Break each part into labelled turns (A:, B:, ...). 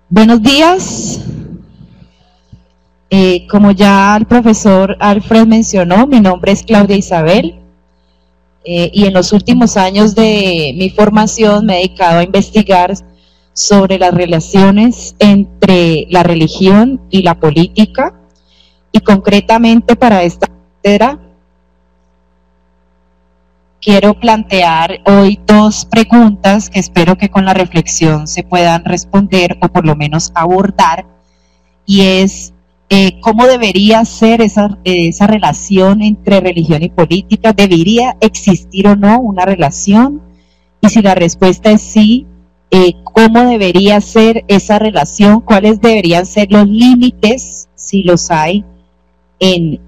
A: Buenos días. Como ya el profesor Alfred mencionó, mi nombre es Claudia Isabel y en los últimos años de mi formación me he dedicado a investigar sobre las relaciones entre la religión y la política, y concretamente para esta cátedra quiero plantear hoy dos preguntas que espero que con la reflexión se puedan responder o por lo menos abordar, y es ¿cómo debería ser esa relación entre religión y política? ¿Debería existir o no una relación? Y si la respuesta es sí, ¿cómo debería ser esa relación? ¿Cuáles deberían ser los límites, si los hay, en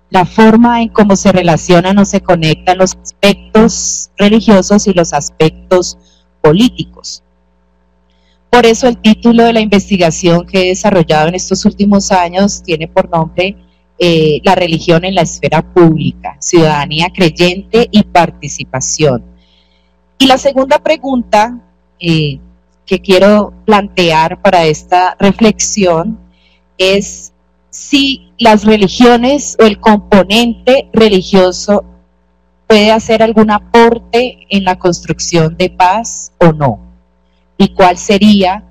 A: la forma en cómo se relacionan o se conectan los aspectos religiosos y los aspectos políticos? Por eso el título de la investigación que he desarrollado en estos últimos años tiene por nombre La religión en la esfera pública, ciudadanía creyente y participación. Y la segunda pregunta que quiero plantear para esta reflexión es si las religiones o el componente religioso puede hacer algún aporte en la construcción de paz o no, y cuál sería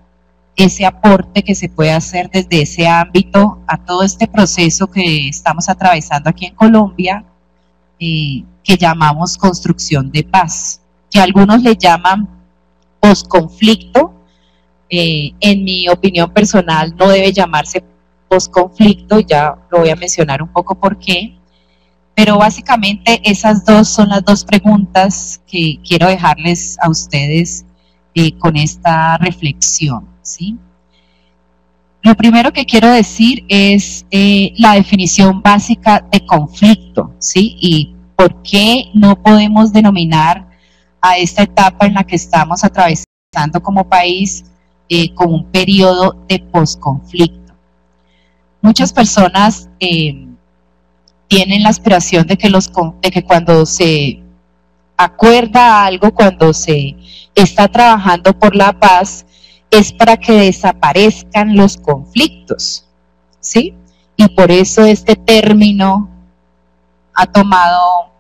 A: ese aporte que se puede hacer desde ese ámbito a todo este proceso que estamos atravesando aquí en Colombia, que llamamos construcción de paz, que algunos le llaman posconflicto. En mi opinión personal no debe llamarse posconflicto, ya lo voy a mencionar un poco por qué, pero básicamente esas dos son las dos preguntas que quiero dejarles a ustedes con esta reflexión, ¿sí? Lo primero que quiero decir es la definición básica de conflicto, ¿sí? Y por qué no podemos denominar a esta etapa en la que estamos atravesando como país como un periodo de posconflicto. Muchas personas tienen la aspiración de que cuando se acuerda algo, cuando se está trabajando por la paz, es para que desaparezcan los conflictos, ¿sí? Y por eso este término ha tomado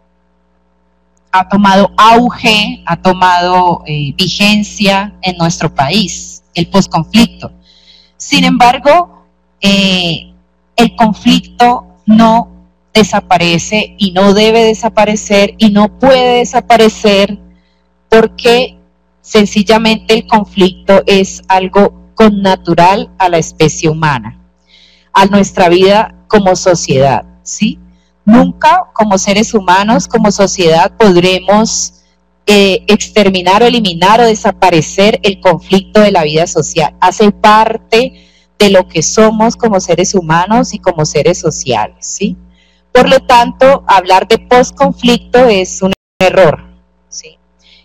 A: auge, ha tomado vigencia en nuestro país, el posconflicto. Sin embargo, el conflicto no desaparece y no debe desaparecer y no puede desaparecer porque sencillamente el conflicto es algo connatural a la especie humana, a nuestra vida como sociedad, ¿sí? Nunca como seres humanos, como sociedad, podremos exterminar o eliminar o desaparecer el conflicto de la vida social. Hace parte de lo que somos como seres humanos y como seres sociales, ¿sí? Por lo tanto, hablar de posconflicto es un error, ¿sí?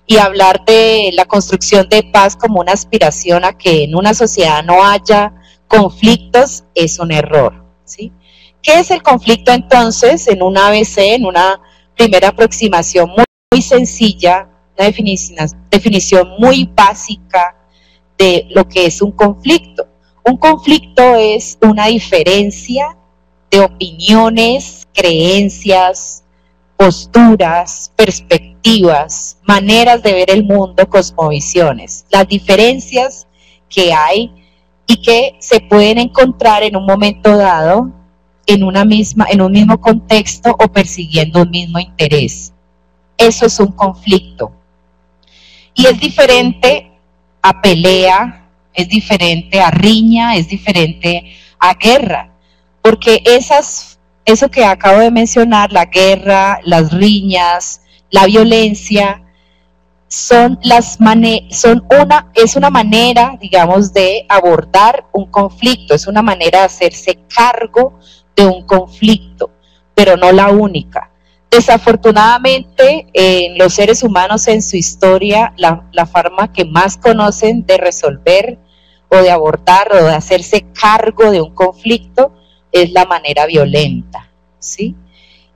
A: Y hablar de la construcción de paz como una aspiración a que en una sociedad no haya conflictos es un error, ¿sí? ¿Qué es el conflicto entonces? En un ABC, en una primera aproximación muy sencilla, una definición muy básica de lo que es un conflicto. Un conflicto es una diferencia de opiniones, creencias, posturas, perspectivas, maneras de ver el mundo, cosmovisiones. Las diferencias que hay y que se pueden encontrar en un momento dado en un mismo contexto o persiguiendo un mismo interés. Eso es un conflicto. Y es diferente a pelea, es diferente a riña, es diferente a guerra, porque eso que acabo de mencionar, la guerra, las riñas, la violencia, es una manera, digamos, de abordar un conflicto, es una manera de hacerse cargo de un conflicto, pero no la única. Desafortunadamente, los seres humanos en su historia, la forma que más conocen de resolver o de abordar o de hacerse cargo de un conflicto es la manera violenta, ¿sí?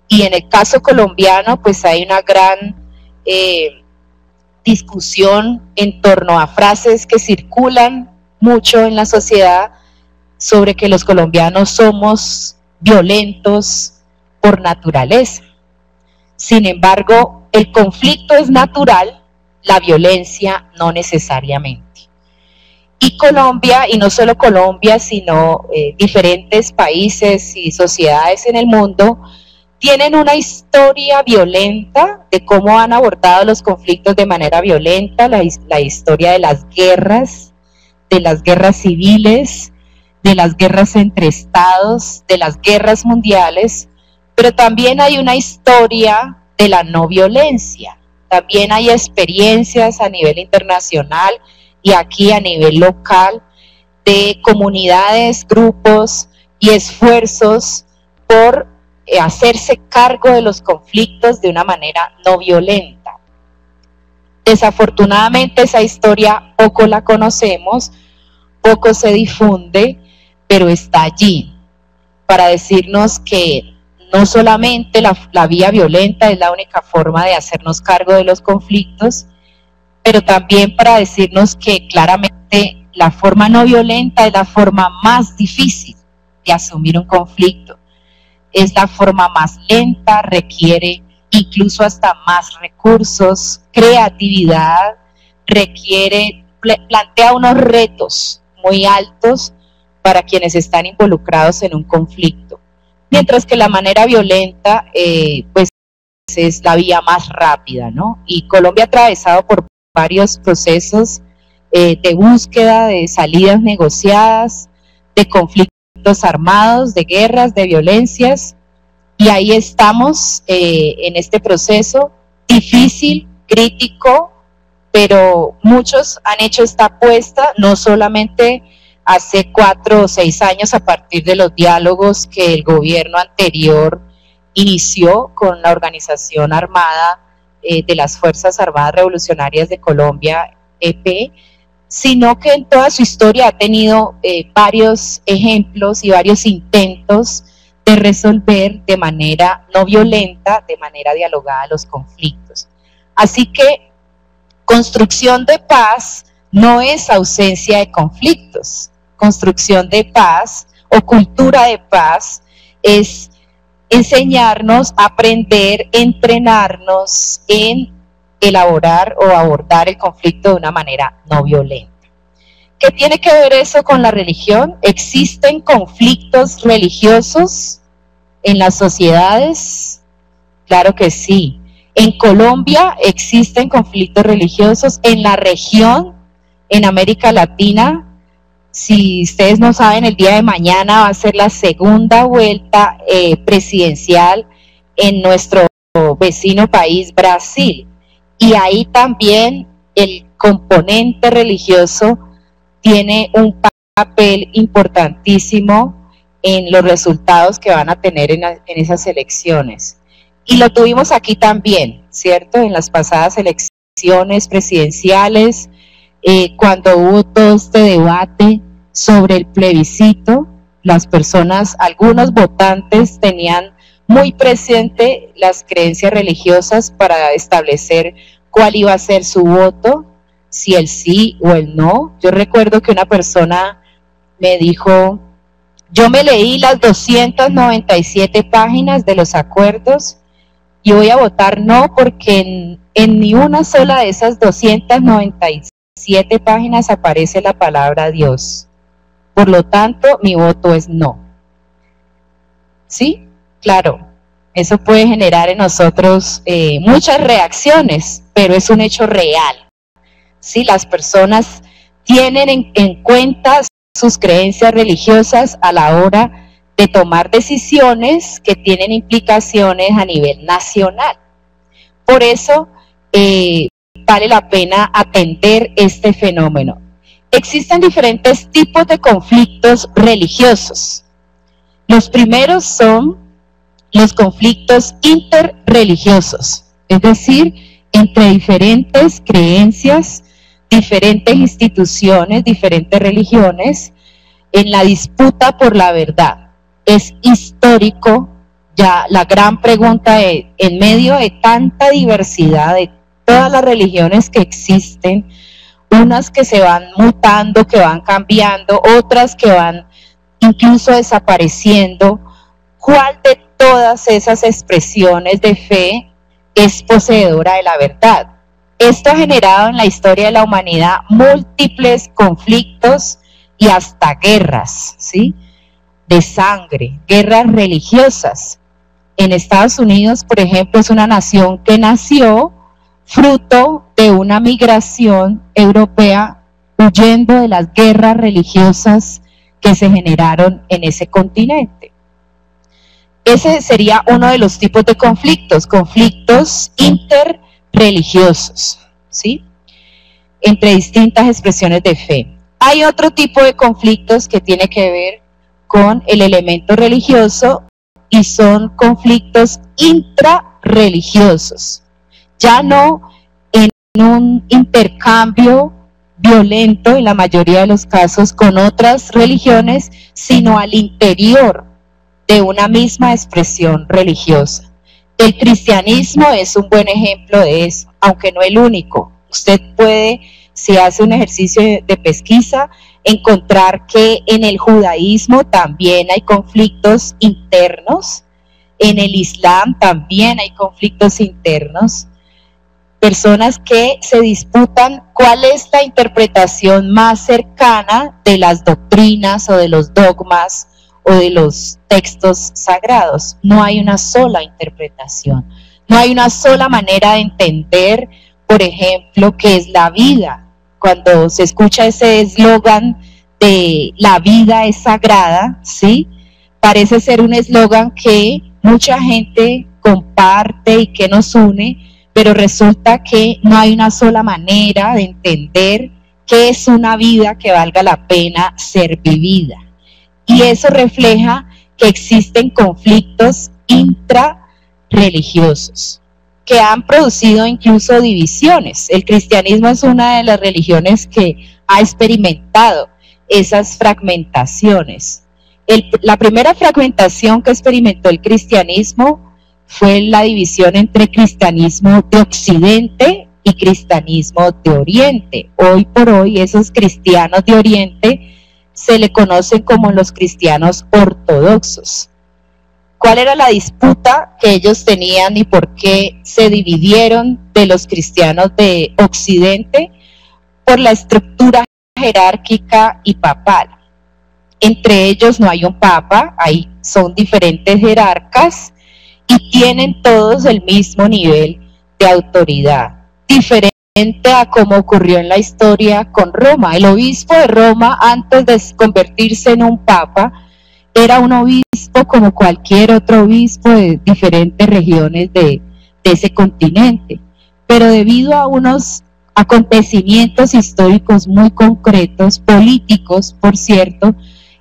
A: Y en el caso colombiano, pues hay una gran discusión en torno a frases que circulan mucho en la sociedad sobre que los colombianos somos violentos por naturaleza. Sin embargo, el conflicto es natural, la violencia no necesariamente. Y Colombia, y no solo Colombia, sino diferentes países y sociedades en el mundo, tienen una historia violenta de cómo han abordado los conflictos de manera violenta, la historia de las guerras civiles, de las guerras entre estados, de las guerras mundiales, pero también hay una historia de la no violencia. También hay experiencias a nivel internacional y aquí a nivel local de comunidades, grupos y esfuerzos por hacerse cargo de los conflictos de una manera no violenta. Desafortunadamente esa historia poco la conocemos, poco se difunde, pero está allí para decirnos que no solamente la vía violenta es la única forma de hacernos cargo de los conflictos, pero también para decirnos que claramente la forma no violenta es la forma más difícil de asumir un conflicto. Es la forma más lenta, requiere incluso hasta más recursos, creatividad, plantea unos retos muy altos para quienes están involucrados en un conflicto. Mientras que la manera violenta, pues es la vía más rápida, ¿no? Y Colombia ha atravesado por varios procesos de búsqueda, de salidas negociadas, de conflictos armados, de guerras, de violencias, y ahí estamos en este proceso difícil, crítico, pero muchos han hecho esta apuesta, no solamente hace 4 o 6 años a partir de los diálogos que el gobierno anterior inició con la organización armada de las Fuerzas Armadas Revolucionarias de Colombia, EP, sino que en toda su historia ha tenido varios ejemplos y varios intentos de resolver de manera no violenta, de manera dialogada los conflictos. Así que construcción de paz no es ausencia de conflictos. Construcción de paz o cultura de paz es enseñarnos, aprender, entrenarnos en elaborar o abordar el conflicto de una manera no violenta. ¿Qué tiene que ver eso con la religión? ¿Existen conflictos religiosos en las sociedades? Claro que sí. En Colombia existen conflictos religiosos, en la región, en América Latina. Si ustedes no saben, el día de mañana va a ser la segunda vuelta presidencial en nuestro vecino país, Brasil. Y ahí también el componente religioso tiene un papel importantísimo en los resultados que van a tener en esas elecciones. Y lo tuvimos aquí también, ¿cierto? En las pasadas elecciones presidenciales, cuando hubo todo este debate sobre el plebiscito, las personas, algunos votantes tenían muy presente las creencias religiosas para establecer cuál iba a ser su voto, si el sí o el no. Yo recuerdo que una persona me dijo, yo me leí las 297 páginas de los acuerdos y voy a votar no porque en ni una sola de esas 297 páginas aparece la palabra Dios. Por lo tanto, mi voto es no. ¿Sí? Claro, eso puede generar en nosotros muchas reacciones, pero es un hecho real. ¿Sí? Las personas tienen en cuenta sus creencias religiosas a la hora de tomar decisiones que tienen implicaciones a nivel nacional. Por eso vale la pena atender este fenómeno. Existen diferentes tipos de conflictos religiosos. Los primeros son los conflictos interreligiosos, es decir, entre diferentes creencias, diferentes instituciones, diferentes religiones, en la disputa por la verdad. Es histórico, ya la gran pregunta es, en medio de tanta diversidad, de todas las religiones que existen, unas que se van mutando, que van cambiando, otras que van incluso desapareciendo. ¿Cuál de todas esas expresiones de fe es poseedora de la verdad? Esto ha generado en la historia de la humanidad múltiples conflictos y hasta guerras, ¿sí?, de sangre, guerras religiosas. En Estados Unidos, por ejemplo, es una nación que nació fruto de una migración europea huyendo de las guerras religiosas que se generaron en ese continente. Ese sería uno de los tipos de conflictos interreligiosos, ¿sí?, entre distintas expresiones de fe. Hay otro tipo de conflictos que tiene que ver con el elemento religioso y son conflictos intrarreligiosos, ya no en un intercambio violento en la mayoría de los casos con otras religiones, sino al interior de una misma expresión religiosa. El cristianismo es un buen ejemplo de eso, aunque no el único. Usted puede, si hace un ejercicio de pesquisa, encontrar que en el judaísmo también hay conflictos internos, en el islam también hay conflictos internos, personas que se disputan cuál es la interpretación más cercana de las doctrinas o de los dogmas o de los textos sagrados. No hay una sola interpretación, no hay una sola manera de entender, por ejemplo, qué es la vida. Cuando se escucha ese eslogan de la vida es sagrada, ¿sí?, parece ser un eslogan que mucha gente comparte y que nos une, pero resulta que no hay una sola manera de entender qué es una vida que valga la pena ser vivida. Y eso refleja que existen conflictos intrarreligiosos que han producido incluso divisiones. El cristianismo es una de las religiones que ha experimentado esas fragmentaciones. La primera fragmentación que experimentó el cristianismo fue la división entre cristianismo de Occidente y cristianismo de Oriente. Hoy por hoy esos cristianos de Oriente se le conocen como los cristianos ortodoxos. ¿Cuál era la disputa que ellos tenían y por qué se dividieron de los cristianos de Occidente? Por la estructura jerárquica y papal. Entre ellos no hay un papa, ahí son diferentes jerarcas y tienen todos el mismo nivel de autoridad, diferente a como ocurrió en la historia con Roma. El obispo de Roma, antes de convertirse en un papa, era un obispo como cualquier otro obispo de diferentes regiones de ese continente, pero debido a unos acontecimientos históricos muy concretos, políticos, por cierto,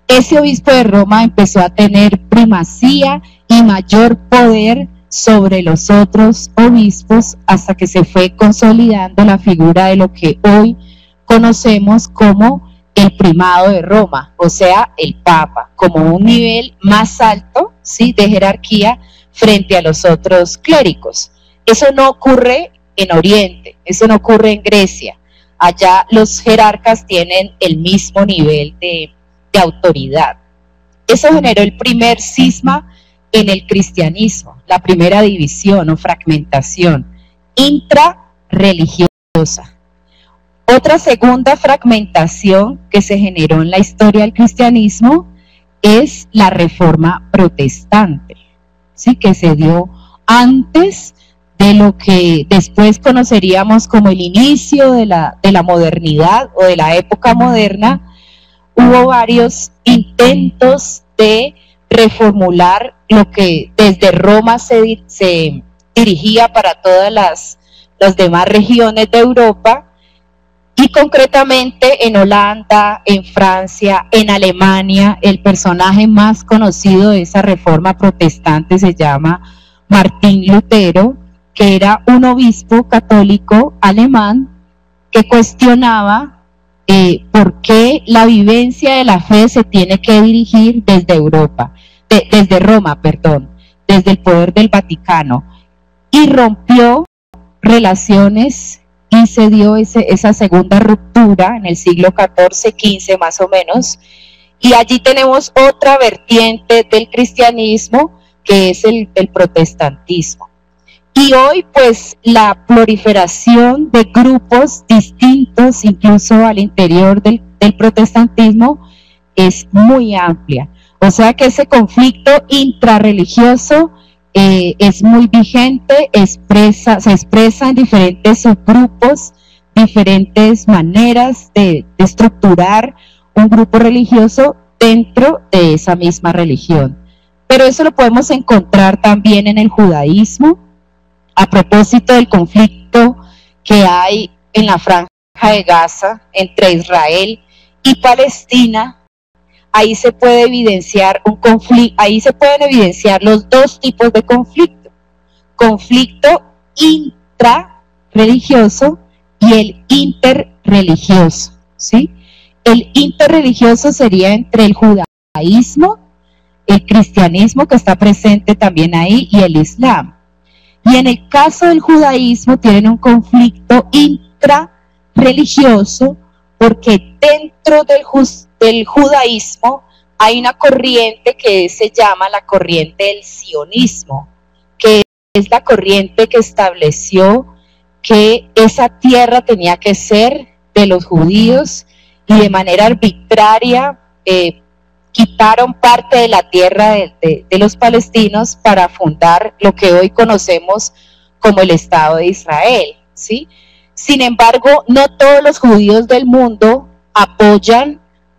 A: ese obispo de Roma empezó a tener primacía y mayor poder sobre los otros obispos hasta que se fue consolidando la figura de lo que hoy conocemos como el primado de Roma, o sea, el Papa, como un nivel más alto, ¿sí?, de jerarquía frente a los otros clérigos. Eso no ocurre en Oriente, eso no ocurre en Grecia. Allá los jerarcas tienen el mismo nivel de autoridad. Eso generó el primer cisma en el cristianismo, la primera división o fragmentación intrarreligiosa. Otra segunda fragmentación que se generó en la historia del cristianismo es la Reforma Protestante, ¿sí?, que se dio antes de lo que después conoceríamos como el inicio de la modernidad o de la época moderna. Hubo varios intentos de reformular lo que desde Roma se dirigía para todas las demás regiones de Europa, y concretamente en Holanda, en Francia, en Alemania. El personaje más conocido de esa reforma protestante se llama Martín Lutero, que era un obispo católico alemán que cuestionaba por qué la vivencia de la fe se tiene que dirigir desde desde Roma, desde el poder del Vaticano, y rompió relaciones y se dio esa segunda ruptura en el siglo XIV, XV más o menos, y allí tenemos otra vertiente del cristianismo que es el protestantismo. Y hoy pues la proliferación de grupos distintos, incluso al interior del protestantismo, es muy amplia. O sea que ese conflicto intrarreligioso es muy vigente, se expresa en diferentes subgrupos, diferentes maneras de estructurar un grupo religioso dentro de esa misma religión. Pero eso lo podemos encontrar también en el judaísmo, a propósito del conflicto que hay en la franja de Gaza entre Israel y Palestina. Ahí se puede evidenciar un conflicto, ahí se pueden evidenciar los dos tipos de conflicto: conflicto intrarreligioso y el interreligioso, ¿sí? El interreligioso sería entre el judaísmo, el cristianismo, que está presente también ahí, y el islam. Y en el caso del judaísmo tienen un conflicto intrarreligioso porque dentro del judaísmo hay una corriente que se llama la corriente del sionismo, que es la corriente que estableció que esa tierra tenía que ser de los judíos y de manera arbitraria quitaron parte de la tierra de los palestinos para fundar lo que hoy conocemos como el Estado de Israel, ¿sí? Sin embargo, no todos los judíos del mundo apoyan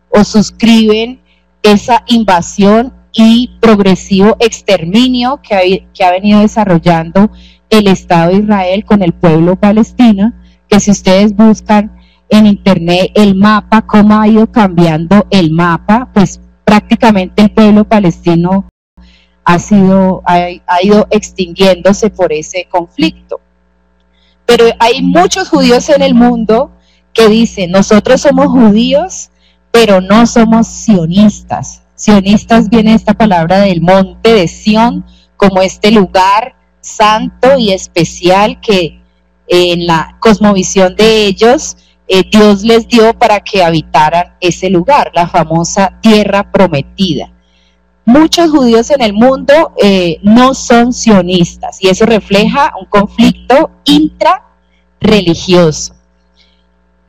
A: o suscriben esa invasión y progresivo exterminio que ha venido desarrollando el Estado de Israel con el pueblo palestino, que si ustedes buscan en internet el mapa, cómo ha ido cambiando el mapa, pues prácticamente el pueblo palestino ha ido extinguiéndose por ese conflicto. Pero hay muchos judíos en el mundo que dicen: nosotros somos judíos, pero no somos sionistas. Sionistas viene esta palabra del monte de Sión, como este lugar santo y especial que en la cosmovisión de ellos Dios les dio para que habitaran ese lugar, la famosa tierra prometida. Muchos judíos en el mundo no son sionistas, y eso refleja un conflicto intrarreligioso.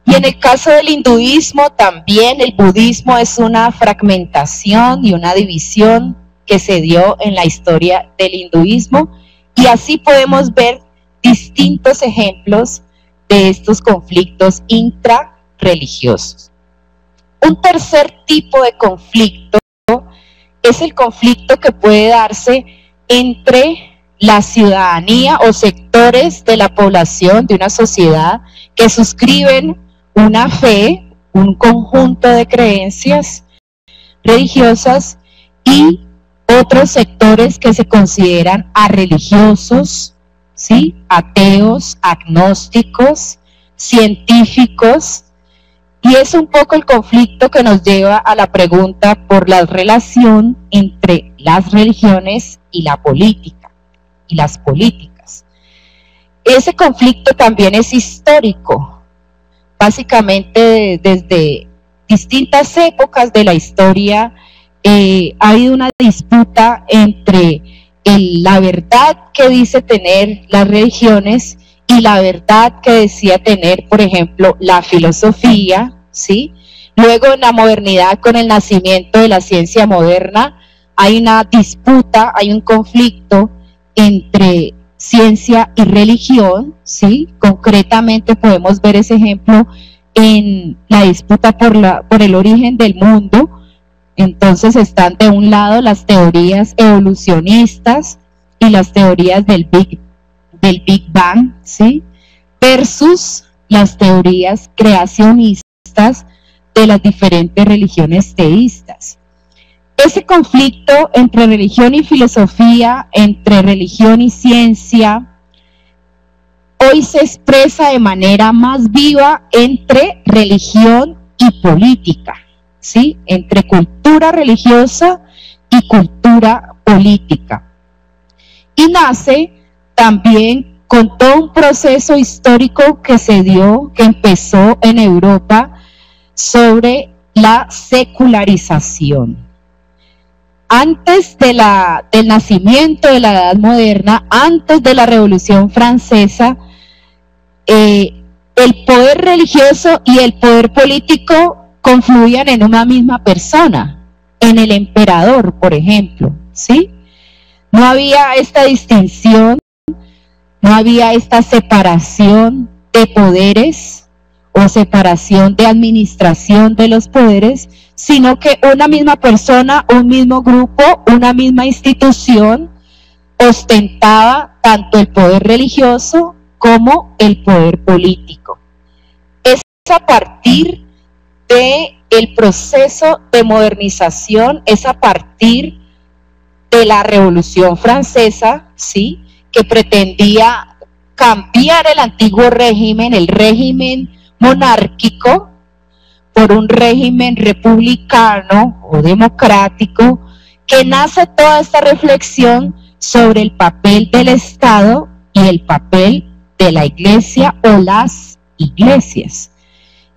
A: Y en el caso del hinduismo también, el budismo es una fragmentación y una división que se dio en la historia del hinduismo, y así podemos ver distintos ejemplos de estos conflictos intrarreligiosos. Un tercer tipo de conflicto es el conflicto que puede darse entre la ciudadanía o sectores de la población de una sociedad que suscriben una fe, un conjunto de creencias religiosas, y otros sectores que se consideran arreligiosos, ¿sí? Ateos, agnósticos, científicos, y es un poco el conflicto que nos lleva a la pregunta por la relación entre las religiones y la política, y las políticas. Ese conflicto también es histórico, básicamente desde distintas épocas de la historia ha habido una disputa entre la verdad que dice tener las religiones y la verdad que decía tener, por ejemplo, la filosofía, ¿sí? Luego en la modernidad, con el nacimiento de la ciencia moderna, hay una disputa, hay un conflicto entre ciencia y religión, ¿sí? Concretamente podemos ver ese ejemplo en la disputa por el origen del mundo. Entonces están de un lado las teorías evolucionistas y las teorías del Big Bang, ¿sí? Versus las teorías creacionistas de las diferentes religiones teístas. Ese conflicto entre religión y filosofía, entre religión y ciencia, hoy se expresa de manera más viva entre religión y política, ¿sí? Entre cultura religiosa y cultura política. Y nace también con todo un proceso histórico que se dio, que empezó en Europa sobre la secularización. Antes del nacimiento de la Edad Moderna, antes de la Revolución Francesa, el poder religioso y el poder político confluían en una misma persona, en el emperador, por ejemplo, ¿sí? No había esta distinción, no había esta separación de poderes o separación de administración de los poderes, sino que una misma persona, un mismo grupo, una misma institución ostentaba tanto el poder religioso como el poder político. Es a partir del proceso de modernización, es a partir de la Revolución Francesa, ¿sí?, que pretendía cambiar el antiguo régimen, el régimen monárquico, por un régimen republicano o democrático, que nace toda esta reflexión sobre el papel del Estado y el papel de la Iglesia o las iglesias.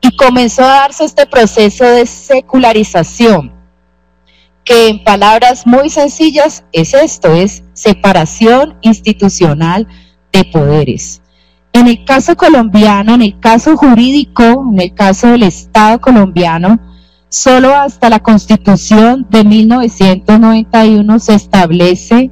A: Y comenzó a darse este proceso de secularización, que en palabras muy sencillas es esto, es separación institucional de poderes. En el caso colombiano, en el caso jurídico, en el caso del Estado colombiano, solo hasta la Constitución de 1991 se establece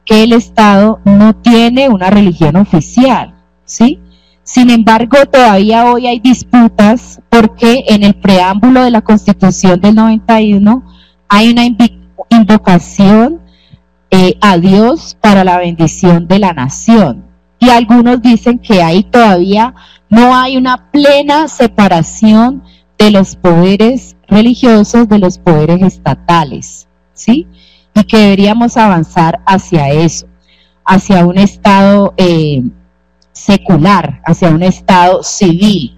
A: que el Estado no tiene una religión oficial, ¿sí? Sin embargo, todavía hoy hay disputas porque en el preámbulo de la Constitución del 91 hay una invocación a Dios para la bendición de la nación. Y algunos dicen que ahí todavía no hay una plena separación de los poderes religiosos de los poderes estatales, ¿sí? Y que deberíamos avanzar hacia eso, hacia un Estado secular, hacia un Estado civil.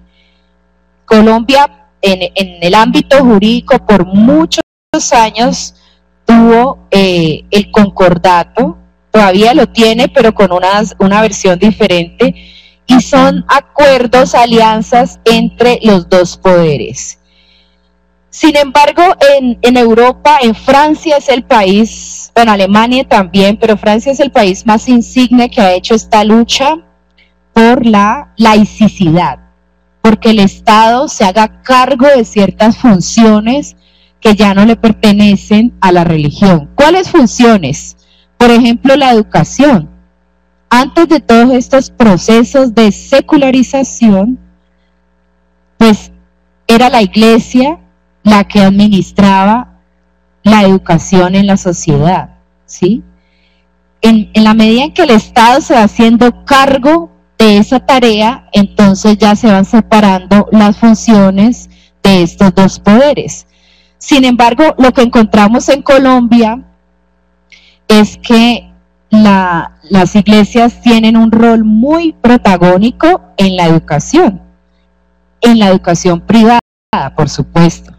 A: Colombia, en el ámbito jurídico, por muchos años tuvo el concordato, todavía lo tiene, pero con una versión diferente, y son acuerdos, alianzas entre los dos poderes. Sin embargo, en Europa, en Francia es el país, bueno, Alemania también, pero Francia es el país más insigne que ha hecho esta lucha por la laicidad, porque el Estado se haga cargo de ciertas funciones que ya no le pertenecen a la religión. ¿Cuáles funciones? Por ejemplo, la educación. Antes de todos estos procesos de secularización, pues era la Iglesia la que administraba la educación en la sociedad, ¿sí? En la medida en que el Estado se va haciendo cargo de esa tarea, entonces ya se van separando las funciones de estos dos poderes. Sin embargo, lo que encontramos en Colombia es que las iglesias tienen un rol muy protagónico en la educación privada, por supuesto.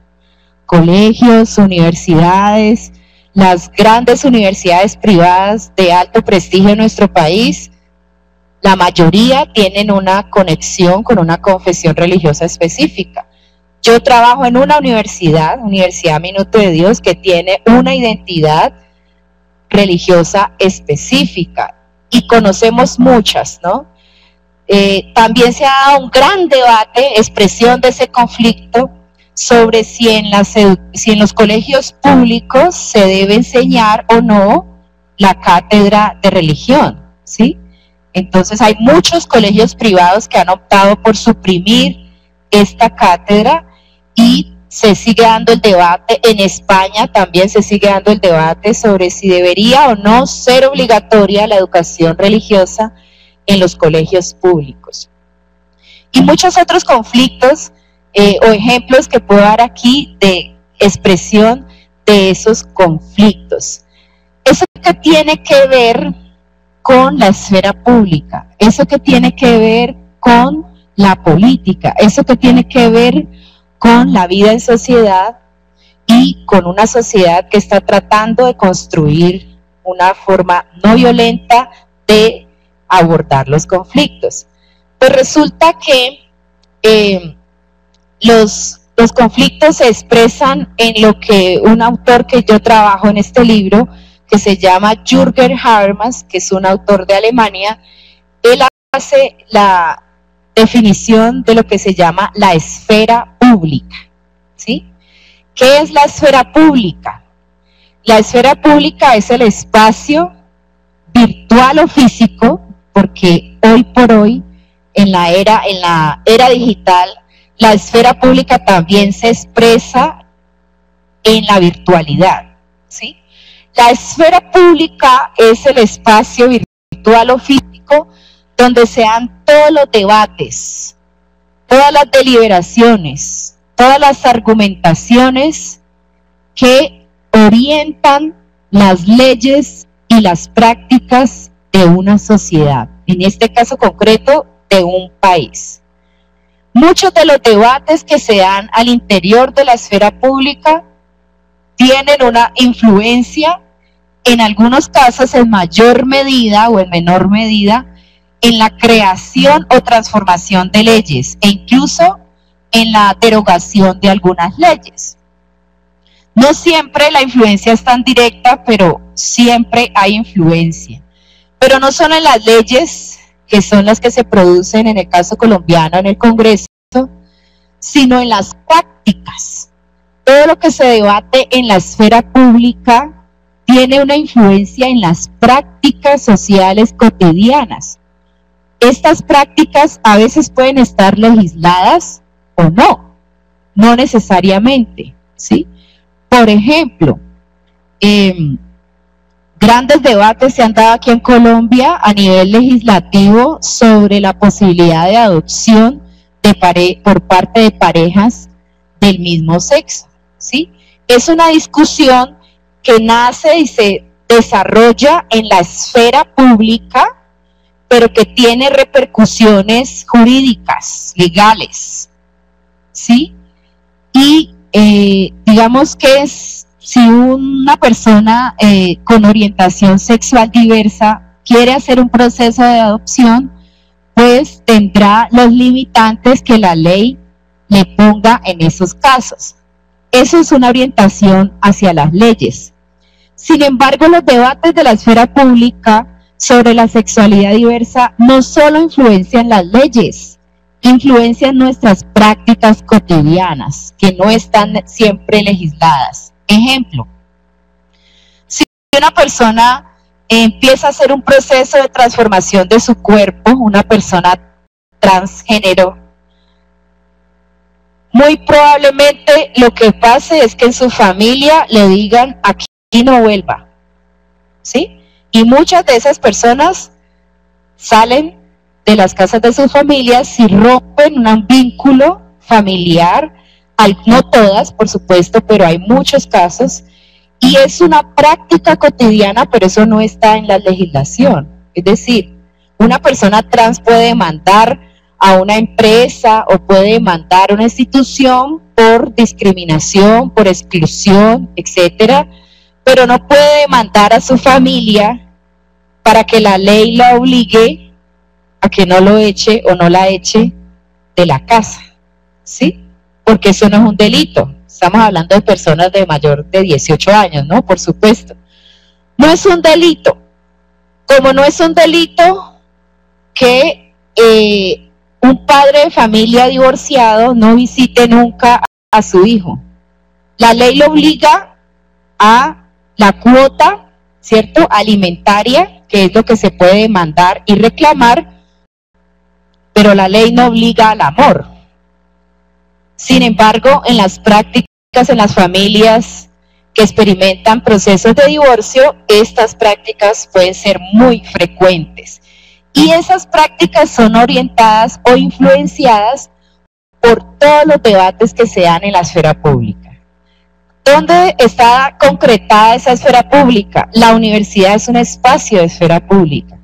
A: Colegios, universidades, las grandes universidades privadas de alto prestigio en nuestro país, la mayoría tienen una conexión con una confesión religiosa específica. Yo trabajo en una Universidad Minuto de Dios, que tiene una identidad religiosa específica, y conocemos muchas, ¿no? También se ha dado un gran debate, expresión de ese conflicto, sobre si en los colegios públicos se debe enseñar o no la cátedra de religión, ¿sí? Entonces hay muchos colegios privados que han optado por suprimir esta cátedra, y se sigue dando el debate. En España también se sigue dando el debate sobre si debería o no ser obligatoria la educación religiosa en los colegios públicos. Y muchos otros conflictos o ejemplos que puedo dar aquí de expresión de esos conflictos. Eso que tiene que ver con la esfera pública, eso que tiene que ver con la política, eso que tiene que ver con la vida en sociedad y con una sociedad que está tratando de construir una forma no violenta de abordar los conflictos. Pues resulta que los conflictos se expresan en lo que un autor que yo trabajo en este libro, que se llama Jürgen Habermas, que es un autor de Alemania, él hace la definición de lo que se llama la esfera pública, ¿sí? ¿Qué es la esfera pública? La esfera pública es el espacio virtual o físico, porque hoy por hoy, en la era digital, la esfera pública también se expresa en la virtualidad, ¿sí? La esfera pública es el espacio virtual o físico donde se dan todos los debates, todas las deliberaciones, todas las argumentaciones que orientan las leyes y las prácticas de una sociedad, en este caso concreto de un país. Muchos de los debates que se dan al interior de la esfera pública tienen una influencia, en algunos casos en mayor medida o en menor medida, en la creación o transformación de leyes e incluso en la derogación de algunas leyes. No siempre la influencia es tan directa, pero siempre hay influencia. Pero no son en las leyes, que son las que se producen en el caso colombiano en el Congreso, sino en las prácticas. Todo lo que se debate en la esfera pública tiene una influencia en las prácticas sociales cotidianas. Estas prácticas a veces pueden estar legisladas o no necesariamente, ¿sí? Por ejemplo, grandes debates se han dado aquí en Colombia a nivel legislativo sobre la posibilidad de adopción por parte de parejas del mismo sexo, ¿sí? Es una discusión que nace y se desarrolla en la esfera pública, pero que tiene repercusiones jurídicas, legales, ¿sí? Y digamos que si una persona con orientación sexual diversa quiere hacer un proceso de adopción, pues tendrá los limitantes que la ley le ponga en esos casos. Eso es una orientación hacia las leyes. Sin embargo, los debates de la esfera pública sobre la sexualidad diversa no solo influencian las leyes, influencian nuestras prácticas cotidianas, que no están siempre legisladas. Ejemplo, si una persona empieza a hacer un proceso de transformación de su cuerpo, una persona transgénero, muy probablemente lo que pase es que en su familia le digan, aquí no vuelva, ¿sí? Y muchas de esas personas salen de las casas de sus familias y rompen un vínculo familiar, no todas, por supuesto, pero hay muchos casos, y es una práctica cotidiana, pero eso no está en la legislación. Es decir, una persona trans puede demandar a una empresa o puede demandar a una institución por discriminación, por exclusión, etcétera, pero no puede demandar a su familia para que la ley la obligue a que no lo eche o no la eche de la casa, ¿sí? Porque eso no es un delito. Estamos hablando de personas de mayor de 18 años, ¿no? Por supuesto. No es un delito. Como no es un delito que un padre de familia divorciado no visite nunca a su hijo. La ley lo obliga a la cuota, ¿cierto?, alimentaria, que es lo que se puede demandar y reclamar, pero la ley no obliga al amor. Sin embargo, en las prácticas, en las familias que experimentan procesos de divorcio, estas prácticas pueden ser muy frecuentes. Y esas prácticas son orientadas o influenciadas por todos los debates que se dan en la esfera pública. ¿Dónde está concretada esa esfera pública? La universidad es un espacio de esfera pública.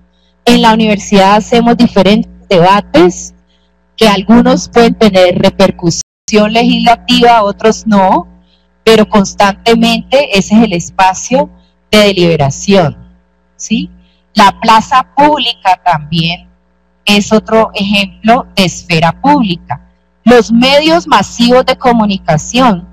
A: En la universidad hacemos diferentes debates que algunos pueden tener repercusión legislativa, otros no, pero constantemente ese es el espacio de deliberación, ¿sí? La plaza pública también es otro ejemplo de esfera pública. Los medios masivos de comunicación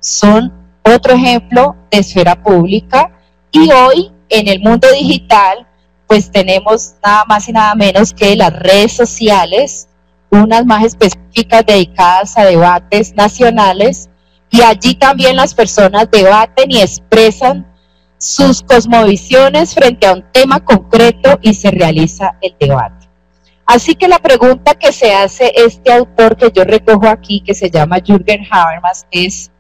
A: son otro ejemplo de esfera pública, y hoy en el mundo digital pues tenemos nada más y nada menos que las redes sociales, unas más específicas dedicadas a debates nacionales, y allí también las personas debaten y expresan sus cosmovisiones frente a un tema concreto y se realiza el debate. Así que la pregunta que se hace este autor que yo recojo aquí, que se llama Jürgen Habermas, es: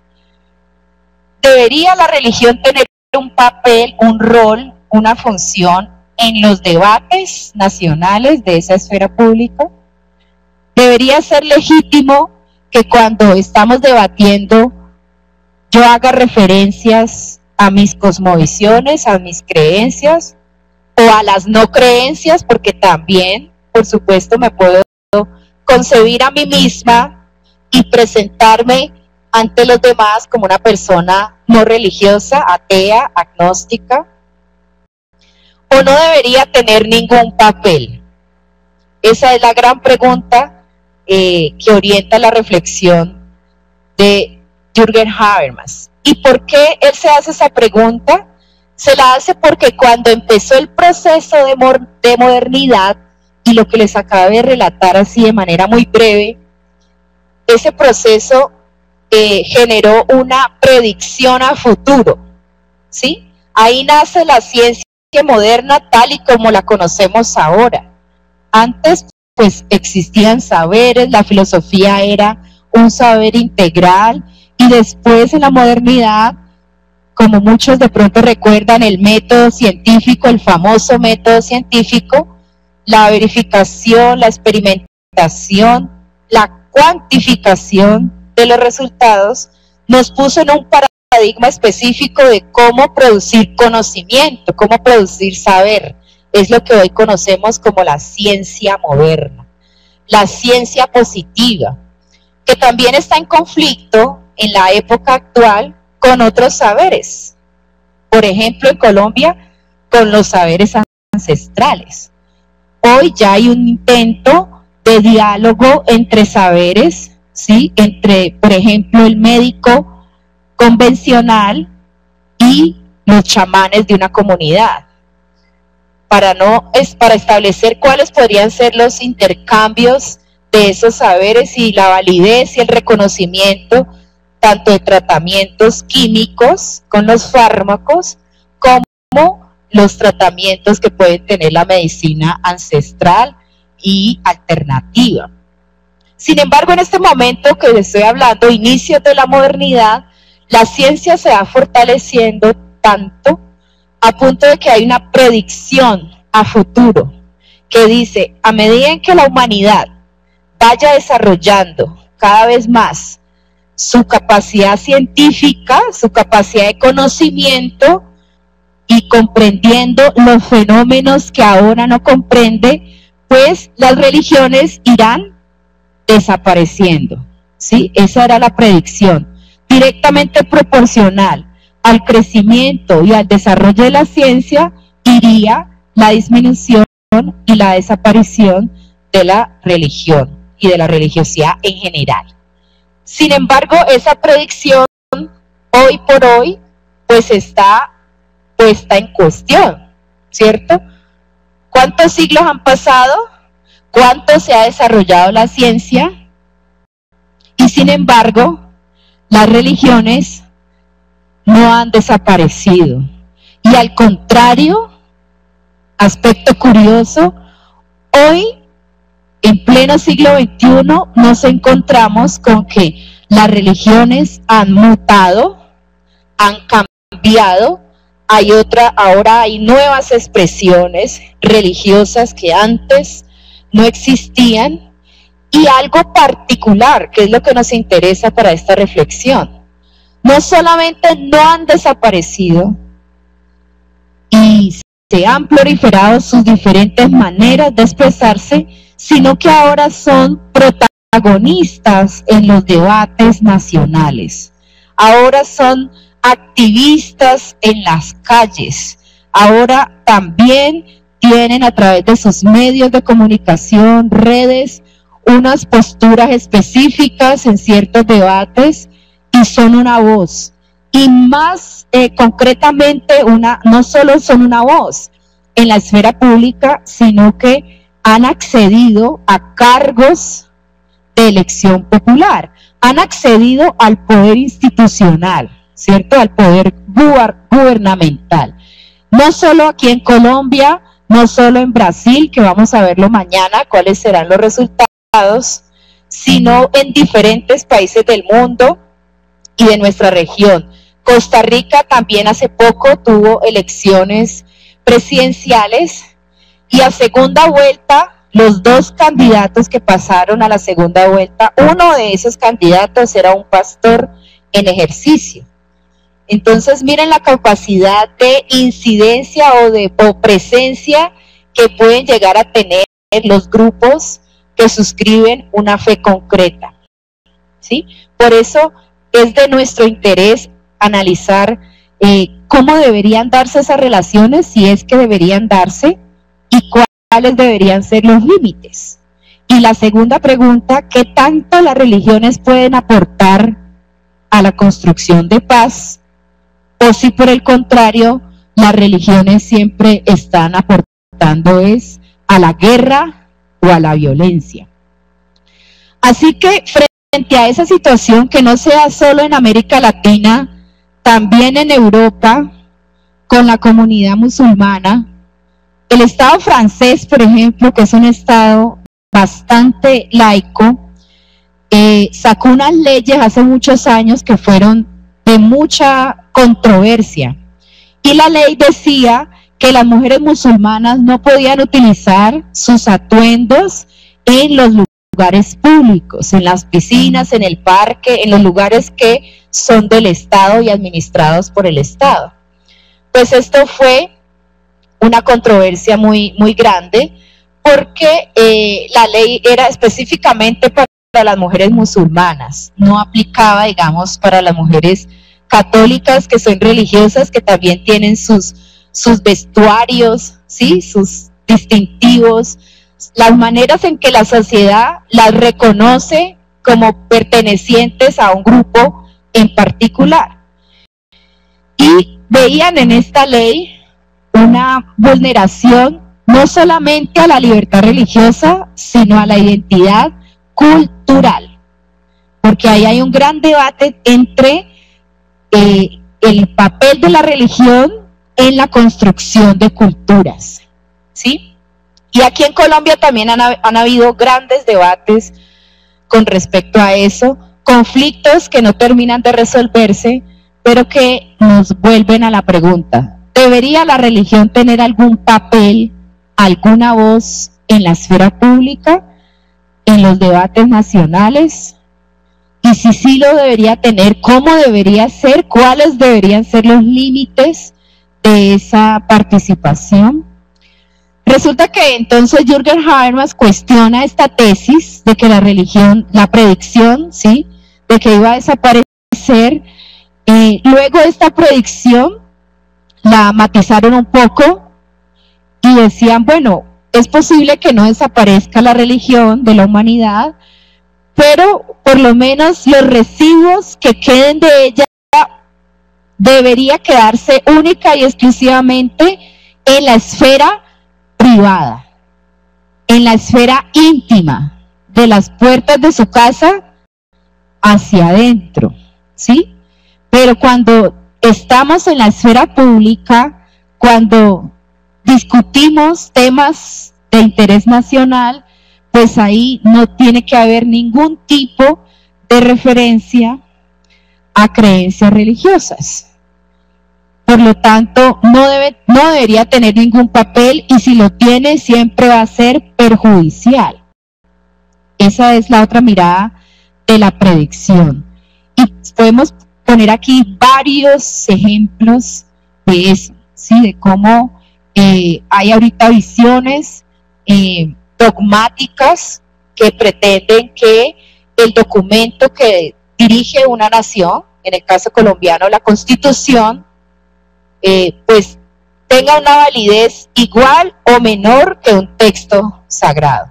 A: ¿debería la religión tener un papel, un rol, una función en los debates nacionales de esa esfera pública? ¿Debería ser legítimo que cuando estamos debatiendo yo haga referencias a mis cosmovisiones, a mis creencias o a las no creencias? Porque también, por supuesto, me puedo concebir a mí misma y presentarme ante los demás como una persona no religiosa, atea, agnóstica, o no debería tener ningún papel. Esa es la gran pregunta que orienta la reflexión de Jürgen Habermas. ¿Y por qué él se hace esa pregunta? Se la hace porque cuando empezó el proceso de modernidad, y lo que les acabo de relatar así de manera muy breve, ese proceso generó una predicción a futuro, ¿sí? Ahí nace la ciencia moderna tal y como la conocemos ahora. Antes, pues, existían saberes, la filosofía era un saber integral, y después en la modernidad, como muchos de pronto recuerdan, el método científico, el famoso método científico, la verificación, la experimentación, la cuantificación de los resultados, nos puso en un paradigma específico de cómo producir conocimiento, cómo producir saber. Es lo que hoy conocemos como la ciencia moderna, la ciencia positiva, que también está en conflicto en la época actual con otros saberes. Por ejemplo, en Colombia, con los saberes ancestrales. Hoy ya hay un intento de diálogo entre saberes, ¿sí? Entre, por ejemplo, el médico convencional y los chamanes de una comunidad, para establecer cuáles podrían ser los intercambios de esos saberes y la validez y el reconocimiento tanto de tratamientos químicos con los fármacos como los tratamientos que pueden tener la medicina ancestral y alternativa. Sin embargo, en este momento que estoy hablando, inicios de la modernidad, la ciencia se va fortaleciendo tanto a punto de que hay una predicción a futuro que dice: a medida en que la humanidad vaya desarrollando cada vez más su capacidad científica, su capacidad de conocimiento, y comprendiendo los fenómenos que ahora no comprende, pues las religiones irán desapareciendo, ¿sí? Esa era la predicción, directamente proporcional al crecimiento y al desarrollo de la ciencia, iría la disminución y la desaparición de la religión y de la religiosidad en general. Sin embargo, esa predicción hoy por hoy pues está puesta en cuestión, ¿cierto? ¿Cuántos siglos han pasado? ¿Cuánto se ha desarrollado la ciencia? Y sin embargo, las religiones no han desaparecido. Y al contrario, aspecto curioso, hoy, en pleno siglo XXI, nos encontramos con que las religiones han mutado, han cambiado. Ahora hay nuevas expresiones religiosas que antes no existían, y algo particular, que es lo que nos interesa para esta reflexión. No solamente no han desaparecido y se han proliferado sus diferentes maneras de expresarse, sino que ahora son protagonistas en los debates nacionales. Ahora son activistas en las calles. Ahora también tienen a través de sus medios de comunicación, redes, unas posturas específicas en ciertos debates y son una voz. Y más concretamente, no solo son una voz en la esfera pública, sino que han accedido a cargos de elección popular, han accedido al poder institucional, ¿cierto? Al poder gubernamental. No solo aquí en Colombia, no solo en Brasil, que vamos a verlo mañana, cuáles serán los resultados, sino en diferentes países del mundo y de nuestra región. Costa Rica también hace poco tuvo elecciones presidenciales y a segunda vuelta, los dos candidatos que pasaron a la segunda vuelta, uno de esos candidatos era un pastor en ejercicio. Entonces miren la capacidad de incidencia o presencia que pueden llegar a tener los grupos que suscriben una fe concreta, ¿sí? Por eso es de nuestro interés analizar cómo deberían darse esas relaciones, si es que deberían darse, y cuáles deberían ser los límites. Y la segunda pregunta, ¿qué tanto las religiones pueden aportar a la construcción de paz? O si por el contrario, las religiones siempre están aportando es a la guerra o a la violencia. Así que frente a esa situación, que no sea solo en América Latina, también en Europa, con la comunidad musulmana, el Estado francés, por ejemplo, que es un Estado bastante laico, sacó unas leyes hace muchos años que fueron de mucha controversia. Y la ley decía que las mujeres musulmanas no podían utilizar sus atuendos en los lugares públicos, en las piscinas, en el parque, en los lugares que son del Estado y administrados por el Estado. Pues esto fue una controversia muy grande, porque la ley era específicamente para las mujeres musulmanas, no aplicaba, digamos, para las mujeres católicas, que son religiosas, que también tienen sus vestuarios, ¿sí? Sus distintivos, las maneras en que la sociedad las reconoce como pertenecientes a un grupo en particular. Y veían en esta ley una vulneración no solamente a la libertad religiosa, sino a la identidad cultural, porque ahí hay un gran debate entre el papel de la religión en la construcción de culturas, ¿sí? Y aquí en Colombia también han habido grandes debates con respecto a eso, conflictos que no terminan de resolverse, pero que nos vuelven a la pregunta: ¿debería la religión tener algún papel, alguna voz en la esfera pública, en los debates nacionales? Y si sí lo debería tener, ¿cómo debería ser? ¿Cuáles deberían ser los límites de esa participación? Resulta que entonces Jürgen Habermas cuestiona esta tesis de que la religión, la predicción, ¿sí?, de que iba a desaparecer. Luego esta predicción la matizaron un poco y decían, bueno, es posible que no desaparezca la religión de la humanidad, pero por lo menos los residuos que queden de ella debería quedarse única y exclusivamente en la esfera privada, en la esfera íntima, de las puertas de su casa hacia adentro, ¿sí? Pero cuando estamos en la esfera pública, cuando discutimos temas de interés nacional, pues ahí no tiene que haber ningún tipo de referencia a creencias religiosas. Por lo tanto, no debería tener ningún papel, y si lo tiene, siempre va a ser perjudicial. Esa es la otra mirada de la predicción. Y podemos poner aquí varios ejemplos de eso, ¿sí? De cómo hay ahorita visiones dogmáticas que pretenden que el documento que dirige una nación, en el caso colombiano la Constitución, pues tenga una validez igual o menor que un texto sagrado.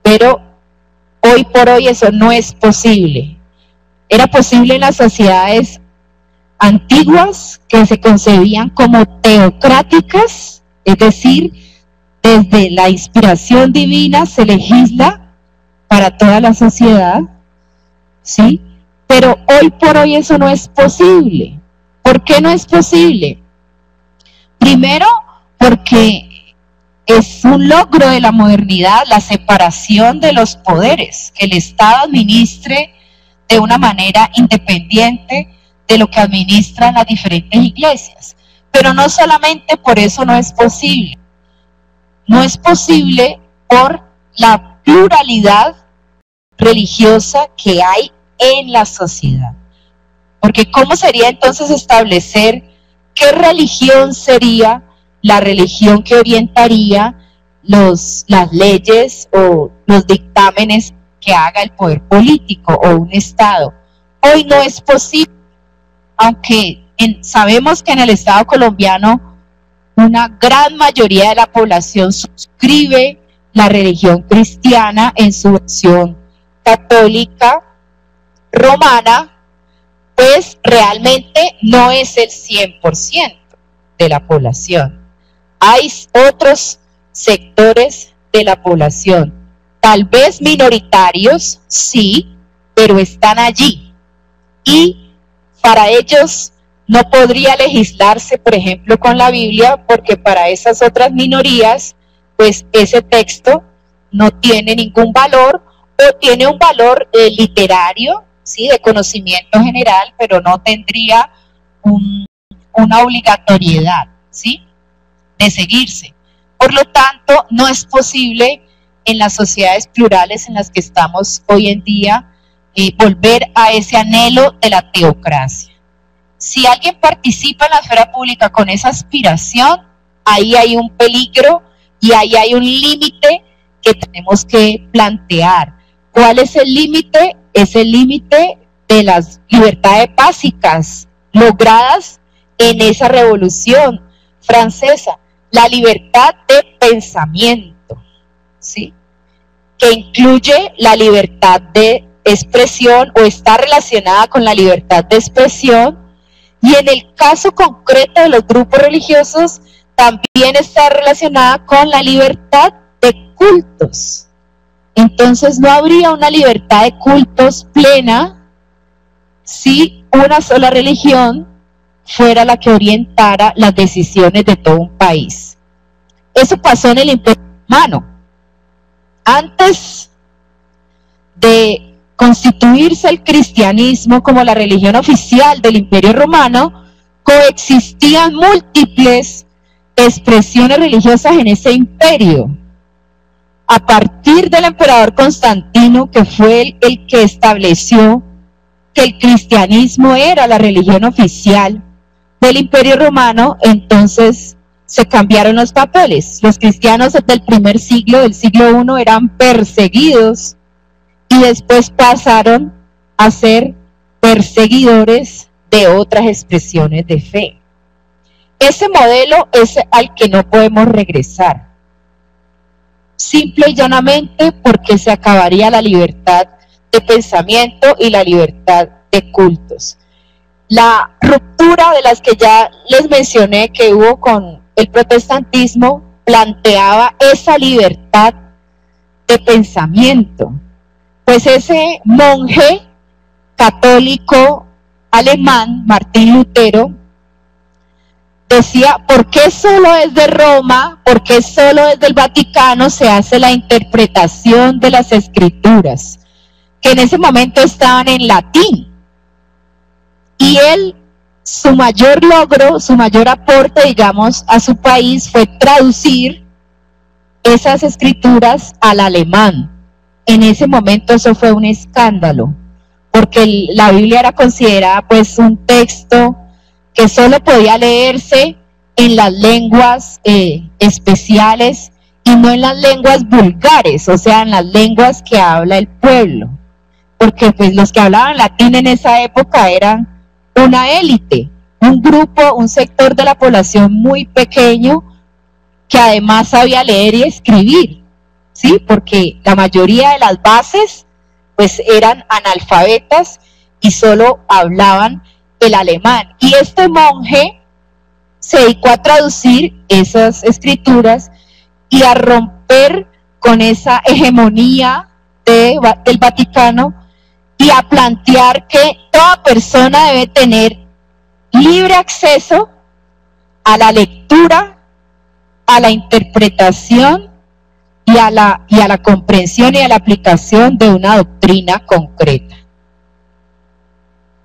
A: Pero hoy por hoy eso no es posible. Era posible en las sociedades antiguas que se concebían como teocráticas, es decir, desde la inspiración divina se legisla para toda la sociedad, ¿sí? Pero hoy por hoy eso no es posible. ¿Por qué no es posible? Primero, porque es un logro de la modernidad la separación de los poderes, que el Estado administre de una manera independiente de lo que administran las diferentes iglesias. Pero no solamente por eso no es posible. No es posible por la pluralidad religiosa que hay en la sociedad. Porque ¿cómo sería entonces establecer qué religión sería la religión que orientaría las leyes o los dictámenes que haga el poder político o un Estado? Hoy no es posible, aunque sabemos que en el Estado colombiano una gran mayoría de la población suscribe la religión cristiana en su versión católica romana, pues realmente no es el 100% de la población. Hay otros sectores de la población, tal vez minoritarios, sí, pero están allí. Y para ellos no podría legislarse, por ejemplo, con la Biblia, porque para esas otras minorías, pues ese texto no tiene ningún valor, o tiene un valor literario, ¿sí?, de conocimiento general, pero no tendría una obligatoriedad, ¿sí?, de seguirse. Por lo tanto, no es posible en las sociedades plurales en las que estamos hoy en día volver a ese anhelo de la teocracia. Si alguien participa en la esfera pública con esa aspiración, ahí hay un peligro y ahí hay un límite que tenemos que plantear. ¿Cuál es el límite? Es el límite de las libertades básicas logradas en esa revolución francesa, la libertad de pensamiento, ¿sí?, que incluye la libertad de expresión o está relacionada con la libertad de expresión. Y en el caso concreto de los grupos religiosos, también está relacionada con la libertad de cultos. Entonces no habría una libertad de cultos plena si una sola religión fuera la que orientara las decisiones de todo un país. Eso pasó en el Imperio Romano. Antes de constituirse el cristianismo como la religión oficial del Imperio Romano, coexistían múltiples expresiones religiosas en ese imperio. A partir del emperador Constantino, que fue el que estableció que el cristianismo era la religión oficial del Imperio Romano, entonces se cambiaron los papeles. Los cristianos del primer siglo, del siglo I, eran perseguidos y después pasaron a ser perseguidores de otras expresiones de fe. Ese modelo es al que no podemos regresar, simple y llanamente porque se acabaría la libertad de pensamiento y la libertad de cultos. La ruptura de las que ya les mencioné que hubo con el protestantismo planteaba esa libertad de pensamiento. Pues ese monje católico alemán, Martín Lutero, decía, ¿por qué solo desde Roma, por qué solo desde el Vaticano se hace la interpretación de las escrituras? Que en ese momento estaban en latín. Y él, su mayor logro, su mayor aporte, digamos, a su país fue traducir esas escrituras al alemán. En ese momento eso fue un escándalo, porque la Biblia era considerada pues un texto que solo podía leerse en las lenguas especiales y no en las lenguas vulgares, o sea, en las lenguas que habla el pueblo, porque pues los que hablaban latín en esa época eran una élite, un grupo, un sector de la población muy pequeño que además sabía leer y escribir, ¿sí? Porque la mayoría de las bases pues eran analfabetas y solo hablaban el alemán. Y este monje se dedicó a traducir esas escrituras y a romper con esa hegemonía del Vaticano y a plantear que toda persona debe tener libre acceso a la lectura, a la interpretación y a la comprensión y a la aplicación de una doctrina concreta.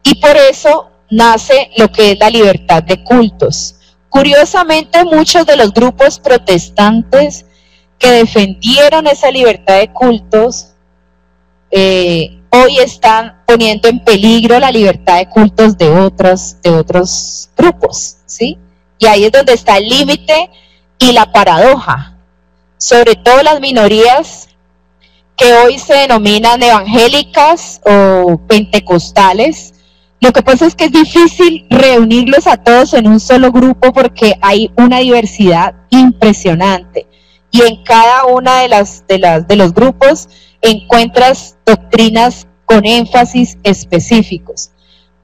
A: Y por eso nace lo que es la libertad de cultos. Curiosamente, muchos de los grupos protestantes que defendieron esa libertad de cultos hoy están poniendo en peligro la libertad de cultos de otros grupos, ¿sí? Y ahí es donde está el límite y la paradoja. Sobre todo las minorías que hoy se denominan evangélicas o pentecostales. Lo que pasa es que es difícil reunirlos a todos en un solo grupo porque hay una diversidad impresionante y en cada una de los grupos encuentras doctrinas con énfasis específicos.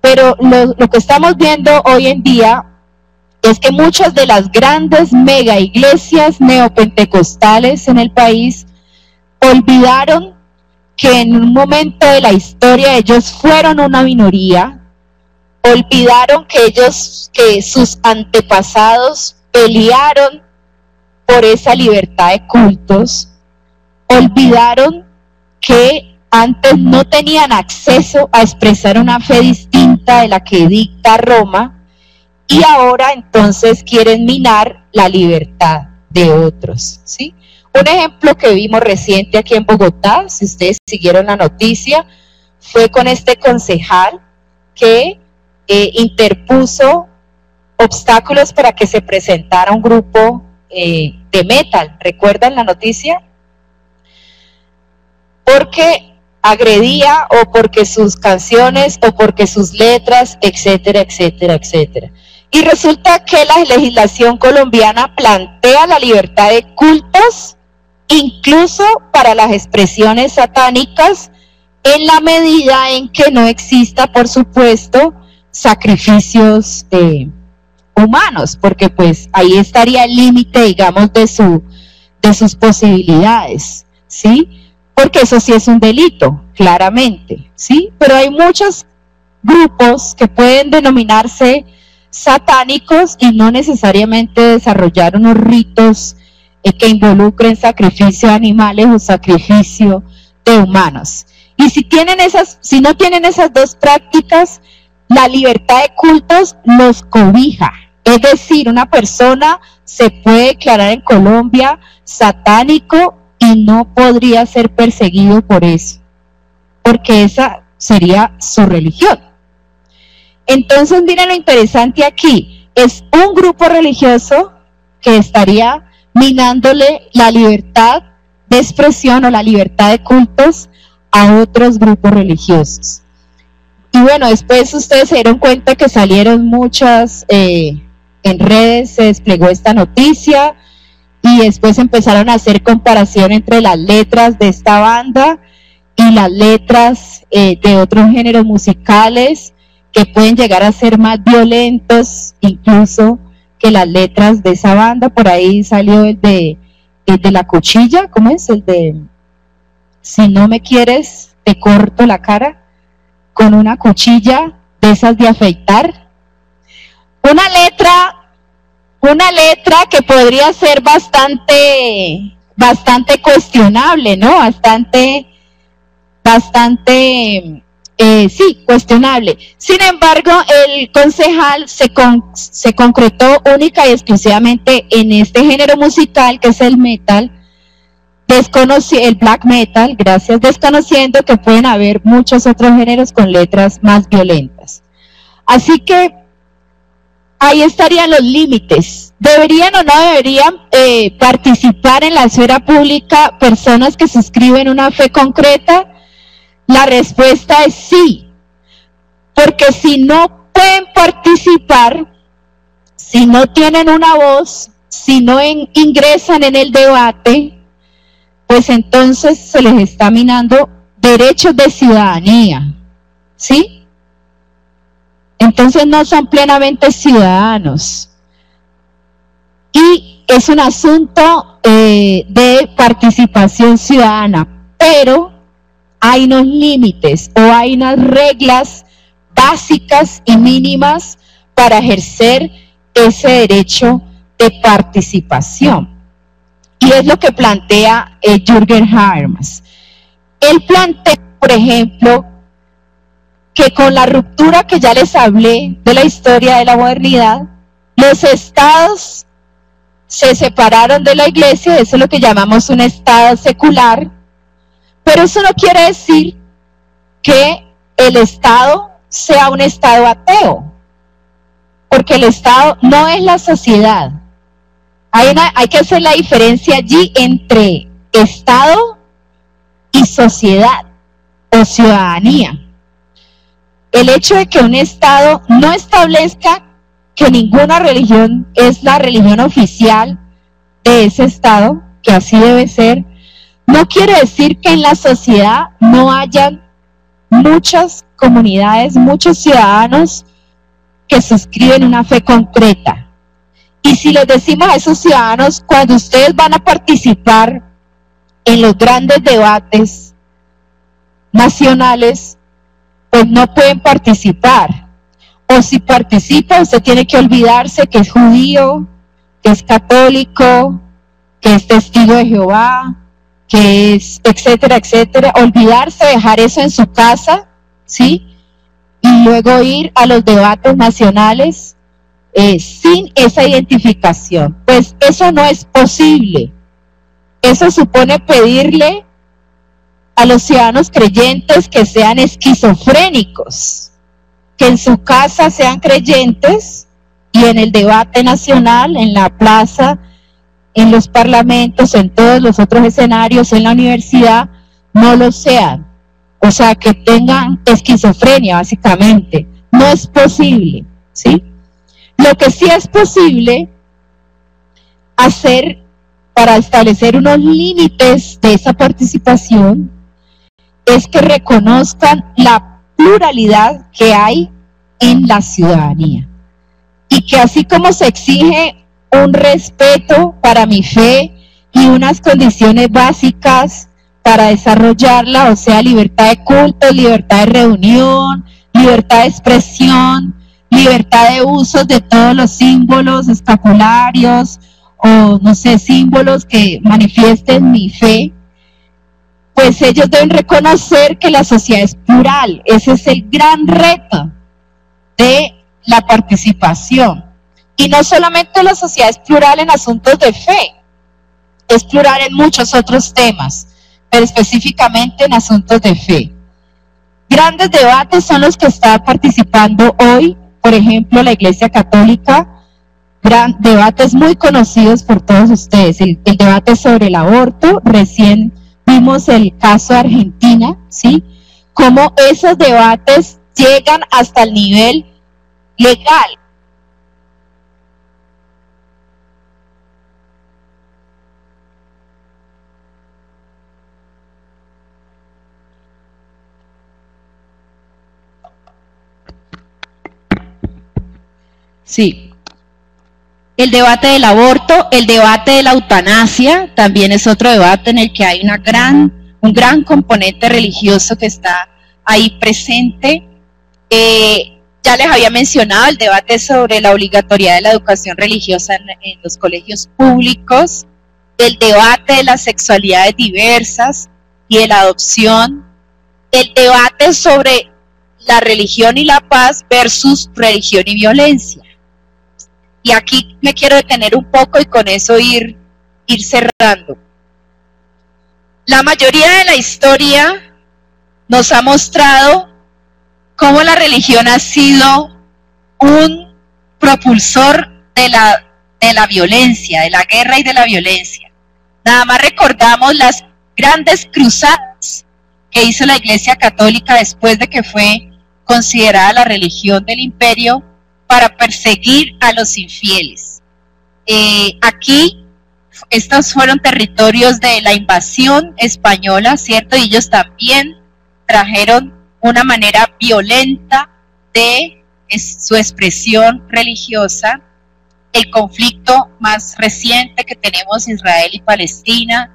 A: Pero lo que estamos viendo hoy en día es que muchas de las grandes mega iglesias neopentecostales en el país olvidaron que en un momento de la historia ellos fueron una minoría, olvidaron que sus antepasados pelearon por esa libertad de cultos, olvidaron que antes no tenían acceso a expresar una fe distinta de la que dicta Roma, y ahora entonces quieren minar la libertad de otros, ¿sí? Un ejemplo que vimos reciente aquí en Bogotá, si ustedes siguieron la noticia, fue con este concejal que interpuso obstáculos para que se presentara un grupo de metal. ¿Recuerdan la noticia? Porque agredía o porque sus canciones o porque sus letras, etcétera, etcétera, etcétera. Y resulta que la legislación colombiana plantea la libertad de cultos incluso para las expresiones satánicas en la medida en que no exista, por supuesto, sacrificios humanos, porque pues ahí estaría el límite, digamos, de sus posibilidades, ¿sí? Porque eso sí es un delito, claramente, ¿sí? Pero hay muchos grupos que pueden denominarse satánicos y no necesariamente desarrollar unos ritos que involucren sacrificio de animales o sacrificio de humanos. Y si no tienen esas dos prácticas, la libertad de cultos los cobija. Es decir, una persona se puede declarar en Colombia satánico y no podría ser perseguido por eso, porque esa sería su religión. Entonces, miren lo interesante aquí, es un grupo religioso que estaría minándole la libertad de expresión o la libertad de cultos a otros grupos religiosos. Y bueno, después ustedes se dieron cuenta que salieron muchas, en redes se desplegó esta noticia, y después empezaron a hacer comparación entre las letras de esta banda y las letras de otros géneros musicales que pueden llegar a ser más violentos incluso que las letras de esa banda. Por ahí salió el de la cuchilla, ¿cómo es? El de si no me quieres te corto la cara con una cuchilla de esas de afeitar. Una letra que podría ser bastante cuestionable, ¿no? Sí, cuestionable. Sin embargo, el concejal se concretó única y exclusivamente en este género musical que es el metal, el black metal, desconociendo que pueden haber muchos otros géneros con letras más violentas. Así que ahí estarían los límites. ¿Deberían o no deberían participar en la esfera pública personas que suscriben una fe concreta? La respuesta es sí, porque si no pueden participar, si no tienen una voz, si no ingresan en el debate, pues entonces se les está minando derechos de ciudadanía, ¿sí? Entonces no son plenamente ciudadanos. Y es un asunto de participación ciudadana, pero hay unos límites o hay unas reglas básicas y mínimas para ejercer ese derecho de participación. Y es lo que plantea Jürgen Habermas. Él plantea, por ejemplo, que con la ruptura que ya les hablé de la historia de la modernidad, los estados se separaron de la iglesia, eso es lo que llamamos un estado secular, pero eso no quiere decir que el estado sea un estado ateo, porque el estado no es la sociedad. Hay que hacer la diferencia allí entre estado y sociedad o ciudadanía. El hecho de que un estado no establezca que ninguna religión es la religión oficial de ese estado, que así debe ser, no quiere decir que en la sociedad no hayan muchas comunidades, muchos ciudadanos que suscriben una fe concreta. Y si les decimos a esos ciudadanos, cuando ustedes van a participar en los grandes debates nacionales, pues no pueden participar. O si participa, usted tiene que olvidarse que es judío, que es católico, que es testigo de Jehová, que es etcétera, etcétera. Olvidarse, dejar eso en su casa, ¿sí? Y luego ir a los debates nacionales sin esa identificación. Pues eso no es posible. Eso supone pedirle a los ciudadanos creyentes que sean esquizofrénicos, que en su casa sean creyentes y en el debate nacional, en la plaza, en los parlamentos, en todos los otros escenarios, en la universidad, no lo sean. O sea, que tengan esquizofrenia, básicamente. No es posible, ¿sí? Lo que sí es posible hacer para establecer unos límites de esa participación es que reconozcan la pluralidad que hay en la ciudadanía. Y que así como se exige un respeto para mi fe y unas condiciones básicas para desarrollarla, o sea, libertad de culto, libertad de reunión, libertad de expresión, libertad de usos de todos los símbolos escapularios o, no sé, símbolos que manifiesten mi fe, pues ellos deben reconocer que la sociedad es plural. Ese es el gran reto de la participación. Y no solamente la sociedad es plural en asuntos de fe, es plural en muchos otros temas, pero específicamente en asuntos de fe. Grandes debates son los que está participando hoy, por ejemplo, la Iglesia Católica, debates muy conocidos por todos ustedes, el debate sobre el aborto. Recién vimos el caso de Argentina, ¿sí? Cómo esos debates llegan hasta el nivel legal. Sí. El debate del aborto, el debate de la eutanasia, también es otro debate en el que hay un gran componente religioso que está ahí presente. Ya les había mencionado el debate sobre la obligatoriedad de la educación religiosa en los colegios públicos, el debate de las sexualidades diversas y de la adopción, el debate sobre la religión y la paz versus religión y violencia. Y aquí me quiero detener un poco y con eso ir cerrando. La mayoría de la historia nos ha mostrado cómo la religión ha sido un propulsor de la violencia, de la guerra y de la violencia. Nada más recordamos las grandes cruzadas que hizo la Iglesia Católica después de que fue considerada la religión del imperio para perseguir a los infieles. Aquí, estos fueron territorios de la invasión española, ¿cierto? Y ellos también trajeron una manera violenta de su expresión religiosa. El conflicto más reciente que tenemos, Israel y Palestina,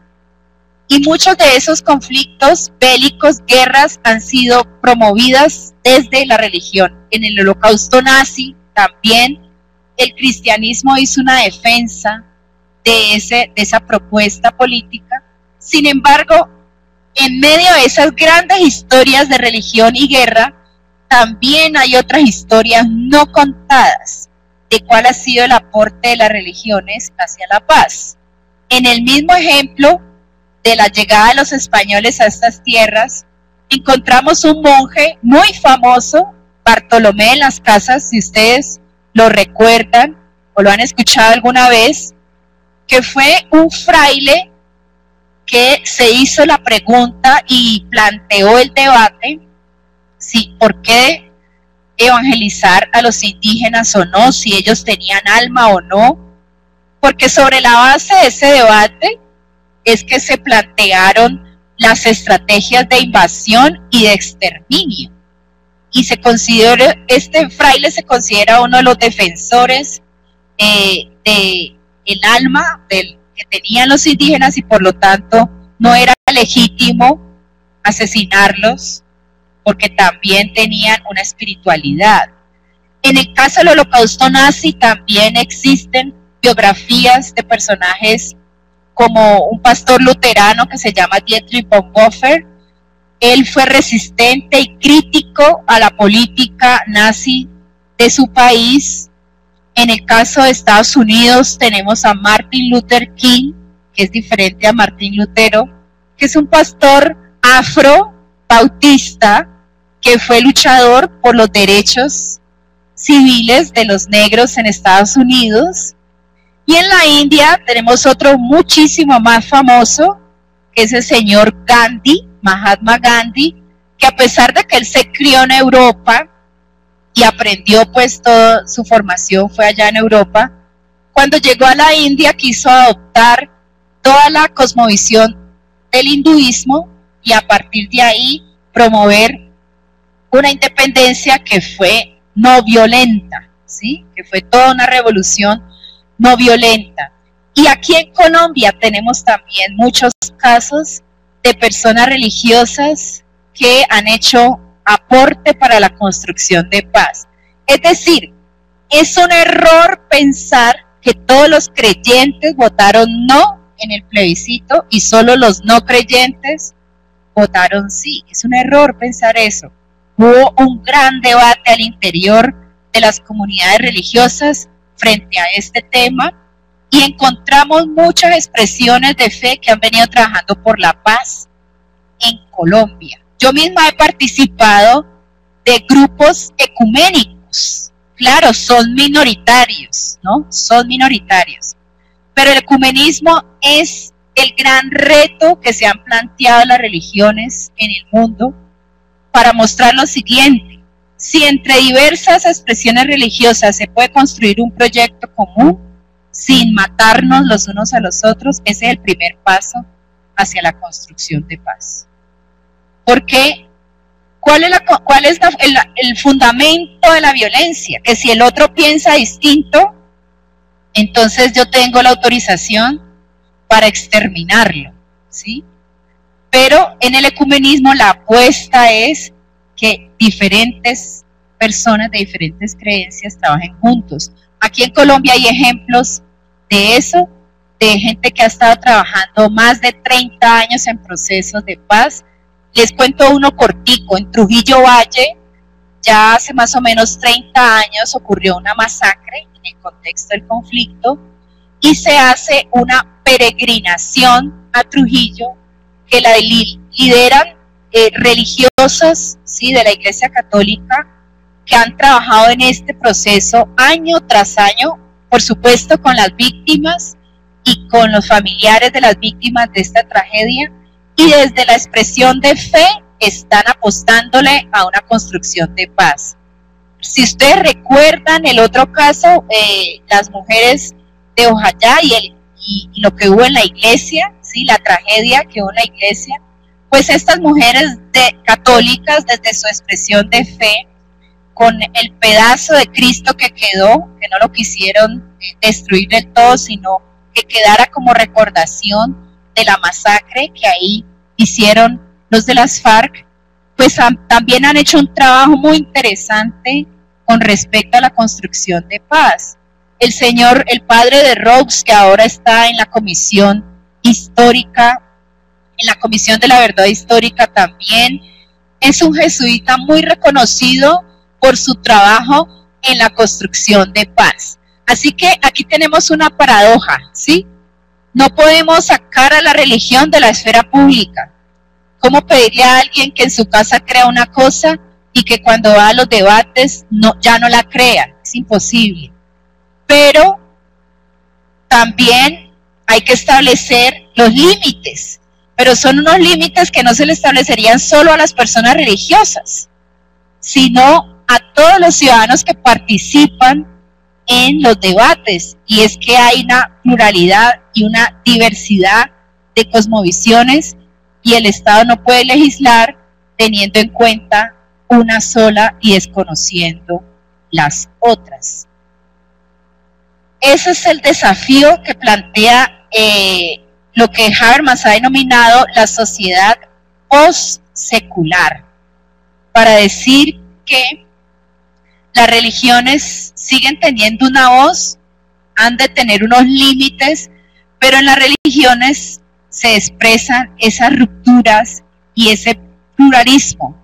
A: y muchos de esos conflictos bélicos, guerras, han sido promovidas desde la religión. En el Holocausto nazi también el cristianismo hizo una defensa de esa propuesta política. Sin embargo, en medio de esas grandes historias de religión y guerra, también hay otras historias no contadas de cuál ha sido el aporte de las religiones hacia la paz. En el mismo ejemplo de la llegada de los españoles a estas tierras, encontramos un monje muy famoso, Bartolomé de las Casas, si ustedes lo recuerdan o lo han escuchado alguna vez, que fue un fraile que se hizo la pregunta y planteó el debate si por qué evangelizar a los indígenas o no, si ellos tenían alma o no, porque sobre la base de ese debate es que se plantearon las estrategias de invasión y de exterminio. Y este fraile se considera uno de los defensores del alma que tenían los indígenas, y por lo tanto no era legítimo asesinarlos porque también tenían una espiritualidad. En el caso del Holocausto nazi también existen biografías de personajes como un pastor luterano que se llama Dietrich Bonhoeffer. Él fue resistente y crítico a la política nazi de su país. En el caso de Estados Unidos tenemos a Martin Luther King, que es diferente a Martín Lutero, que es un pastor afro-bautista que fue luchador por los derechos civiles de los negros en Estados Unidos. Y en la India tenemos otro muchísimo más famoso, que es el señor Gandhi, Mahatma Gandhi, que a pesar de que él se crió en Europa y aprendió pues toda su formación fue allá en Europa, cuando llegó a la India quiso adoptar toda la cosmovisión del hinduismo y a partir de ahí promover una independencia que fue no violenta, ¿sí? Que fue toda una revolución no violenta. Y aquí en Colombia tenemos también muchos casos de personas religiosas que han hecho aporte para la construcción de paz. Es decir, es un error pensar que todos los creyentes votaron no en el plebiscito y solo los no creyentes votaron sí. Es un error pensar eso. Hubo un gran debate al interior de las comunidades religiosas frente a este tema y encontramos muchas expresiones de fe que han venido trabajando por la paz en Colombia. Yo misma he participado de grupos ecuménicos. Claro, son minoritarios, ¿no? Son minoritarios. Pero el ecumenismo es el gran reto que se han planteado las religiones en el mundo para mostrar lo siguiente: si entre diversas expresiones religiosas se puede construir un proyecto común sin matarnos los unos a los otros, ese es el primer paso hacia la construcción de paz. Porque ¿cuál es el fundamento de la violencia? Que si el otro piensa distinto, entonces yo tengo la autorización para exterminarlo, ¿sí? Pero en el ecumenismo la apuesta es que diferentes personas de diferentes creencias trabajen juntos. Aquí en Colombia hay ejemplos de eso, de gente que ha estado trabajando más de 30 años en procesos de paz. Les cuento uno cortico. En Trujillo Valle, ya hace más o menos 30 años ocurrió una masacre en el contexto del conflicto y se hace una peregrinación a Trujillo que la lideran religiosas, ¿sí?, de la Iglesia Católica, que han trabajado en este proceso año tras año, por supuesto con las víctimas y con los familiares de las víctimas de esta tragedia, y desde la expresión de fe están apostándole a una construcción de paz. Si ustedes recuerdan el otro caso, las mujeres de Ojayá y lo que hubo en la iglesia, ¿sí? La tragedia que hubo en la iglesia, pues estas mujeres católicas, desde su expresión de fe, con el pedazo de Cristo que quedó, que no lo quisieron destruir del todo, sino que quedara como recordación de la masacre que ahí hicieron los de las FARC, pues también han hecho un trabajo muy interesante con respecto a la construcción de paz. El padre de Roux, que ahora está en la comisión histórica, en la comisión de la verdad histórica también, es un jesuita muy reconocido por su trabajo en la construcción de paz. Así que aquí tenemos una paradoja, ¿sí? No podemos sacar a la religión de la esfera pública. ¿Cómo pedirle a alguien que en su casa crea una cosa y que cuando va a los debates ya no la crea? Es imposible. Pero también hay que establecer los límites, pero son unos límites que no se le establecerían solo a las personas religiosas, sino a todos los ciudadanos que participan en los debates, y es que hay una pluralidad y una diversidad de cosmovisiones y el Estado no puede legislar teniendo en cuenta una sola y desconociendo las otras. Ese es el desafío que plantea lo que Habermas ha denominado la sociedad post-secular, para decir que las religiones siguen teniendo una voz, han de tener unos límites, pero en las religiones se expresan esas rupturas y ese pluralismo.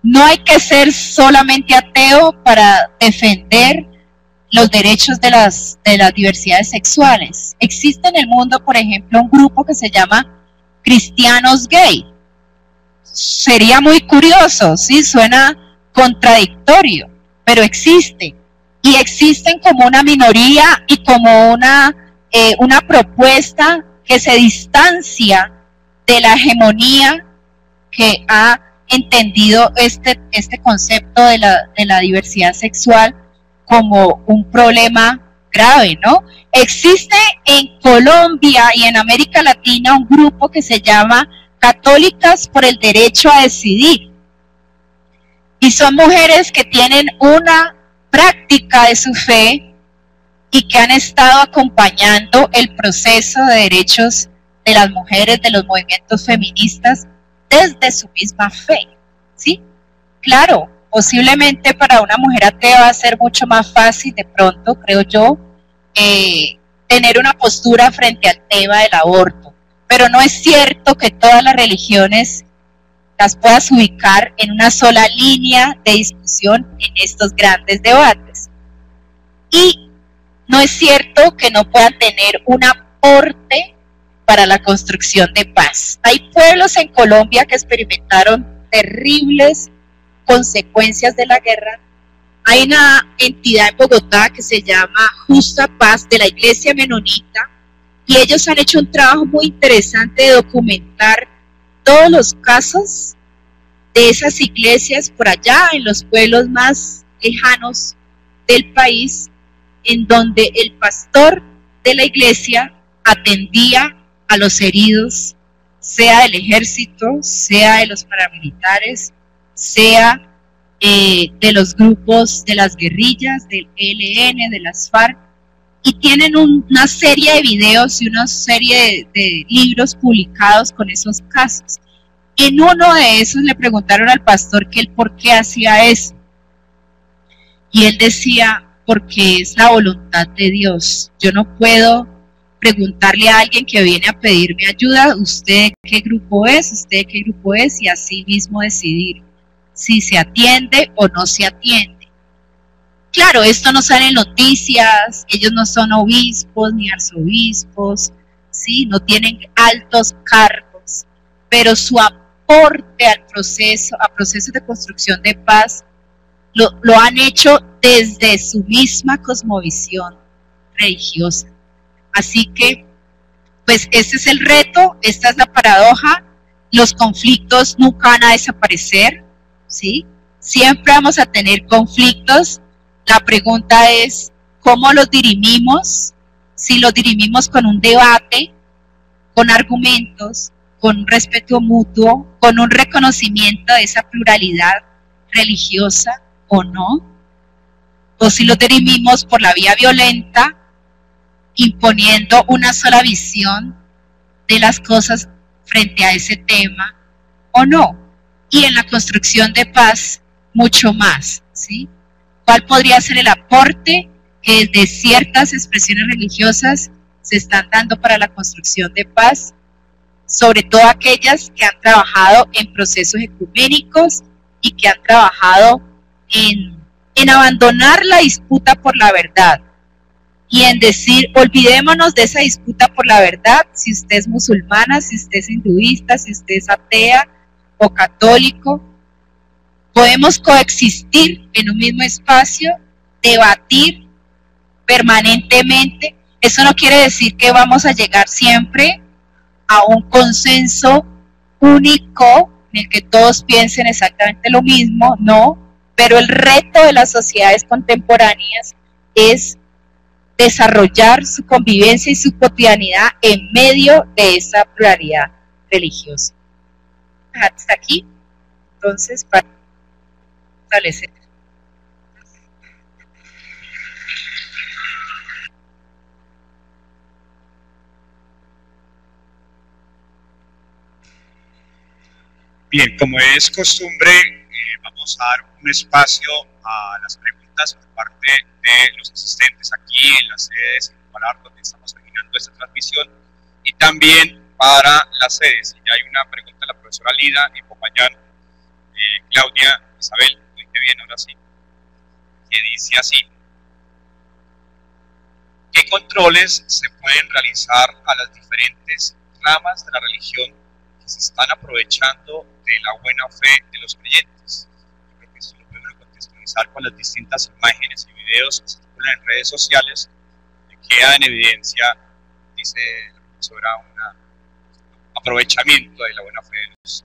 A: No hay que ser solamente ateo para defender los derechos de las diversidades sexuales. Existe en el mundo, por ejemplo, un grupo que se llama cristianos gay. Sería muy curioso, ¿sí? Suena contradictorio, pero existe. Y existen como una minoría y como una propuesta que se distancia de la hegemonía que ha entendido este concepto de la diversidad sexual como un problema grave, ¿no? Existe en Colombia y en América Latina un grupo que se llama Católicas por el Derecho a Decidir, y son mujeres que tienen una práctica de su fe y que han estado acompañando el proceso de derechos de las mujeres, de los movimientos feministas, desde su misma fe, ¿sí? Claro, posiblemente para una mujer atea va a ser mucho más fácil, de pronto, creo yo, tener una postura frente al tema del aborto, pero no es cierto que todas las religiones las puedas ubicar en una sola línea de discusión en estos grandes debates. Y no es cierto que no puedan tener un aporte para la construcción de paz. Hay pueblos en Colombia que experimentaron terribles consecuencias de la guerra. Hay una entidad en Bogotá que se llama Justa Paz, de la Iglesia Menonita, y ellos han hecho un trabajo muy interesante de documentar todos los casos de esas iglesias por allá en los pueblos más lejanos del país, en donde el pastor de la iglesia atendía a los heridos, sea del ejército, sea de los paramilitares, sea de los grupos de las guerrillas, del ELN, de las FARC, y tienen una serie de videos y una serie de libros publicados con esos casos. En uno de esos le preguntaron al pastor que él por qué hacía eso, y él decía, porque es la voluntad de Dios. Yo no puedo preguntarle a alguien que viene a pedirme ayuda, usted qué grupo es, usted qué grupo es, y así mismo decidir si se atiende o no se atiende. Claro, esto no sale en noticias, ellos no son obispos ni arzobispos, ¿sí? No tienen altos cargos, pero su aporte al proceso de construcción de paz lo han hecho desde su misma cosmovisión religiosa. Así que, pues este es el reto, esta es la paradoja, los conflictos nunca van a desaparecer, ¿sí? Siempre vamos a tener conflictos. La pregunta es, ¿cómo los dirimimos? Si los dirimimos con un debate, con argumentos, con un respeto mutuo, con un reconocimiento de esa pluralidad religiosa o no, o si los dirimimos por la vía violenta, imponiendo una sola visión de las cosas frente a ese tema o no. Y en la construcción de paz, mucho más, ¿sí? ¿Cuál podría ser el aporte que desde ciertas expresiones religiosas se están dando para la construcción de paz? Sobre todo aquellas que han trabajado en procesos ecuménicos y que han trabajado en abandonar la disputa por la verdad y en decir, olvidémonos de esa disputa por la verdad, si usted es musulmana, si usted es hinduista, si usted es atea o católico, podemos coexistir en un mismo espacio, debatir permanentemente. Eso no quiere decir que vamos a llegar siempre a un consenso único en el que todos piensen exactamente lo mismo, no, pero el reto de las sociedades contemporáneas es desarrollar su convivencia y su cotidianidad en medio de esa pluralidad religiosa. Hasta aquí, entonces, para establecer.
B: Bien, como es costumbre, vamos a dar un espacio a las preguntas por parte de los asistentes aquí en la sede de Circunvalar, donde estamos terminando esta transmisión, y también para las sedes. Ya hay una pregunta de la profesora Lida y Popayán, Claudia, Isabel, muy bien, ahora sí, que dice así: ¿qué controles se pueden realizar a las diferentes ramas de la religión que se están aprovechando de la buena fe de los creyentes? Yo creo que esto lo podemos contextualizar con las distintas imágenes y videos que se circulan en redes sociales, que queda en evidencia, dice la profesora, un aprovechamiento de la buena fe de los creyentes.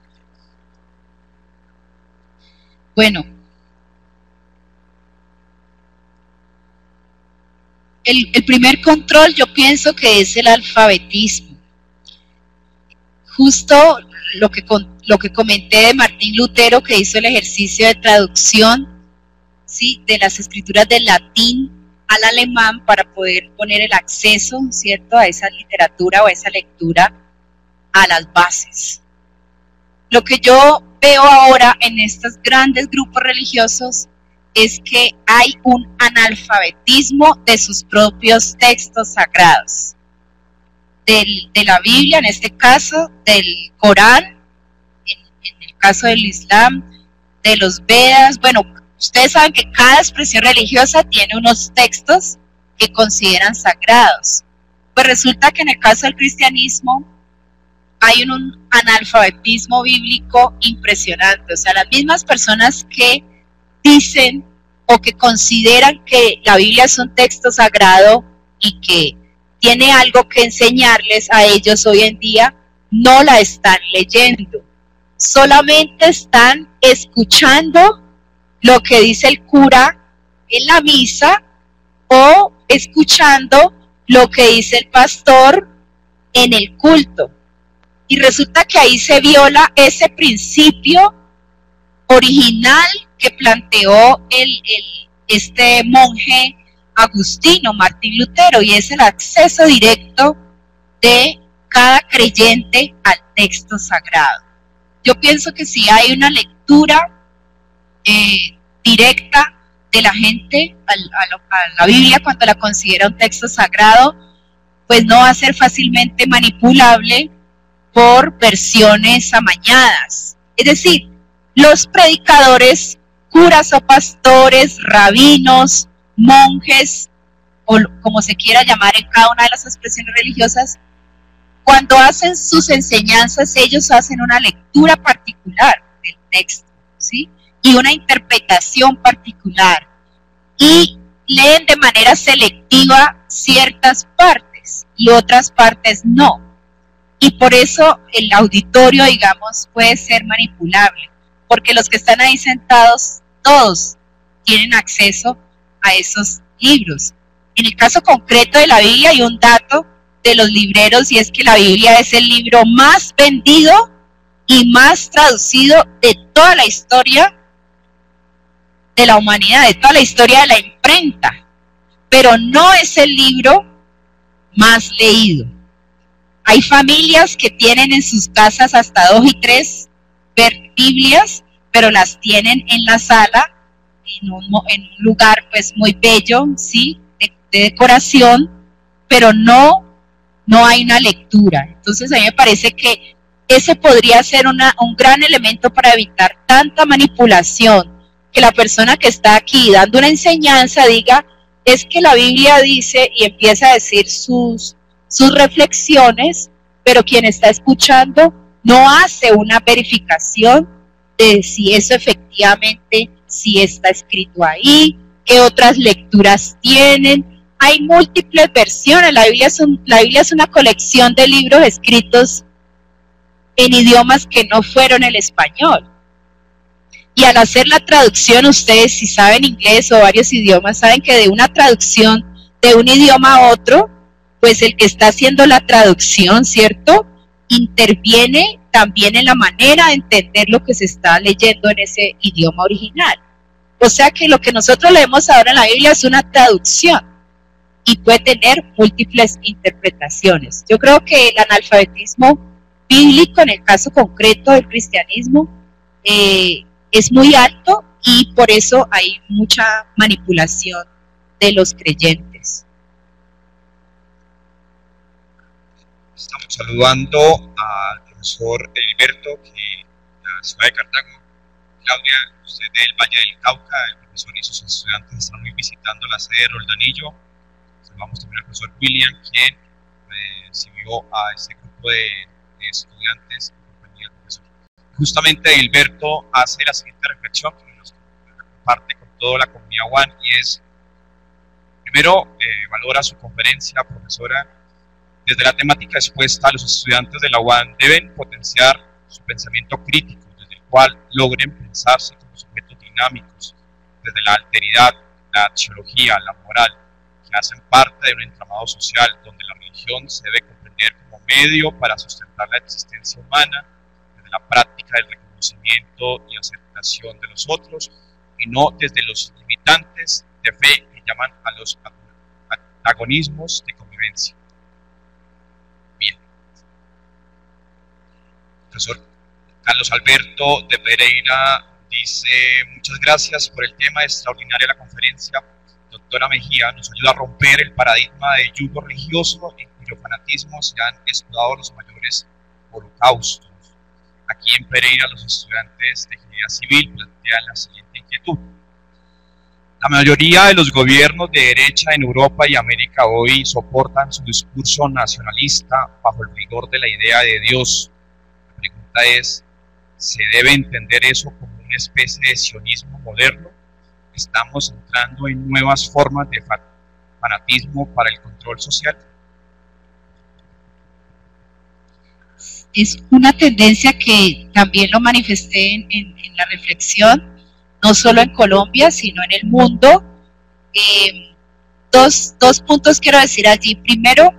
A: Bueno, el primer control yo pienso que es el alfabetismo. Justo lo que comenté de Martín Lutero, que hizo el ejercicio de traducción, ¿sí?, de las escrituras del latín al alemán para poder poner el acceso, ¿cierto?, a esa literatura o a esa lectura a las bases. Lo que yo veo ahora en estos grandes grupos religiosos es que hay un analfabetismo de sus propios textos sagrados, de la Biblia, en este caso, del Corán, en el caso del Islam, de los Vedas. Bueno, ustedes saben que cada expresión religiosa tiene unos textos que consideran sagrados. Pues resulta que en el caso del cristianismo hay un analfabetismo bíblico impresionante. O sea, las mismas personas que dicen o que consideran que la Biblia es un texto sagrado y que tiene algo que enseñarles a ellos hoy en día, no la están leyendo. Solamente están escuchando lo que dice el cura en la misa o escuchando lo que dice el pastor en el culto. Y resulta que ahí se viola ese principio original que planteó este monje agustino, Martín Lutero, y es el acceso directo de cada creyente al texto sagrado. Yo pienso que si hay una lectura directa de la gente a la Biblia cuando la considera un texto sagrado, pues no va a ser fácilmente manipulable por versiones amañadas. Es decir, los predicadores, curas o pastores, rabinos, monjes, o como se quiera llamar en cada una de las expresiones religiosas, cuando hacen sus enseñanzas, ellos hacen una lectura particular del texto, ¿sí?, y una interpretación particular, y leen de manera selectiva ciertas partes y otras partes no. Y por eso el auditorio, digamos, puede ser manipulable, porque los que están ahí sentados, todos tienen acceso a esos libros. En el caso concreto de la Biblia hay un dato de los libreros, y es que la Biblia es el libro más vendido y más traducido de toda la historia de la humanidad, de toda la historia de la imprenta, pero no es el libro más leído. Hay familias que tienen en sus casas hasta 2 y 3 Biblias, pero las tienen en la sala, en un lugar pues muy bello, ¿sí? de decoración, pero no hay una lectura. Entonces a mí me parece que ese podría ser un gran elemento para evitar tanta manipulación, que la persona que está aquí dando una enseñanza diga, es que la Biblia dice, y empieza a decir sus reflexiones, pero quien está escuchando no hace una verificación de si eso efectivamente, si está escrito ahí, qué otras lecturas tienen. Hay múltiples versiones. La Biblia es una colección de libros escritos en idiomas que no fueron el español. Y al hacer la traducción, ustedes si saben inglés o varios idiomas, saben que de una traducción de un idioma a otro, pues el que está haciendo la traducción, ¿cierto?, interviene también en la manera de entender lo que se está leyendo en ese idioma original. O sea que lo que nosotros leemos ahora en la Biblia es una traducción y puede tener múltiples interpretaciones. Yo creo que el analfabetismo bíblico, en el caso concreto del cristianismo, es muy alto, y por eso hay mucha manipulación de los creyentes.
B: Estamos saludando al profesor Heriberto, que de la ciudad de Cartago. Claudia, usted del Valle del Cauca, el profesor y sus estudiantes están hoy visitando la sede de Roldanillo. Saludamos también al profesor William, quien recibió a este grupo de estudiantes en compañía del profesor. Justamente Hilberto hace la siguiente reflexión que nos comparte con toda la comunidad UAN, y es, primero, valora su conferencia, profesora. Desde la temática expuesta, los estudiantes de la UAN deben potenciar su pensamiento crítico, desde el cual logren pensarse como sujetos dinámicos, desde la alteridad, la axiología, la moral, que hacen parte de un entramado social donde la religión se debe comprender como medio para sustentar la existencia humana, desde la práctica del reconocimiento y aceptación de los otros, y no desde los limitantes de fe que llaman a los antagonismos de convivencia. Bien. Profesor Carlos Alberto de Pereira dice: muchas gracias por el tema, extraordinaria la conferencia. Doctora Mejía nos ayuda a romper el paradigma de yugo religioso en cuyo fanatismo se han escudado los mayores holocaustos. Aquí en Pereira los estudiantes de ingeniería civil plantean la siguiente inquietud. La mayoría de los gobiernos de derecha en Europa y América hoy soportan su discurso nacionalista bajo el rigor de la idea de Dios. La pregunta es, ¿se debe entender eso como una especie de sionismo moderno? ¿Estamos entrando en nuevas formas de fanatismo para el control social?
A: Es una tendencia que también lo manifesté en la reflexión, no solo en Colombia, sino en el mundo. Dos puntos quiero decir allí. Primero,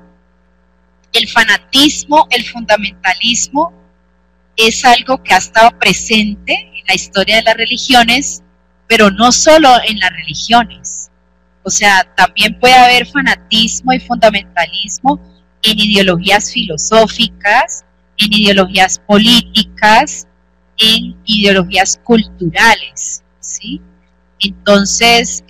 A: el fanatismo, el fundamentalismo, es algo que ha estado presente en la historia de las religiones, pero no solo en las religiones. O sea, también puede haber fanatismo y fundamentalismo en ideologías filosóficas, en ideologías políticas, en ideologías culturales, ¿sí? Entonces,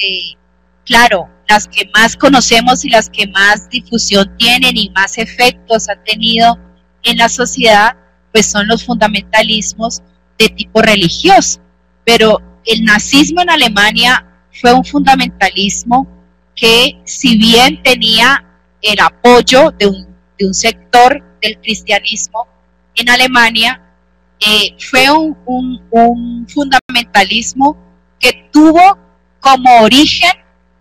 A: claro, las que más conocemos y las que más difusión tienen y más efectos han tenido en la sociedad, pues son los fundamentalismos de tipo religioso. Pero el nazismo en Alemania fue un fundamentalismo que, si bien tenía el apoyo de un sector del cristianismo en Alemania, fue un fundamentalismo que tuvo como origen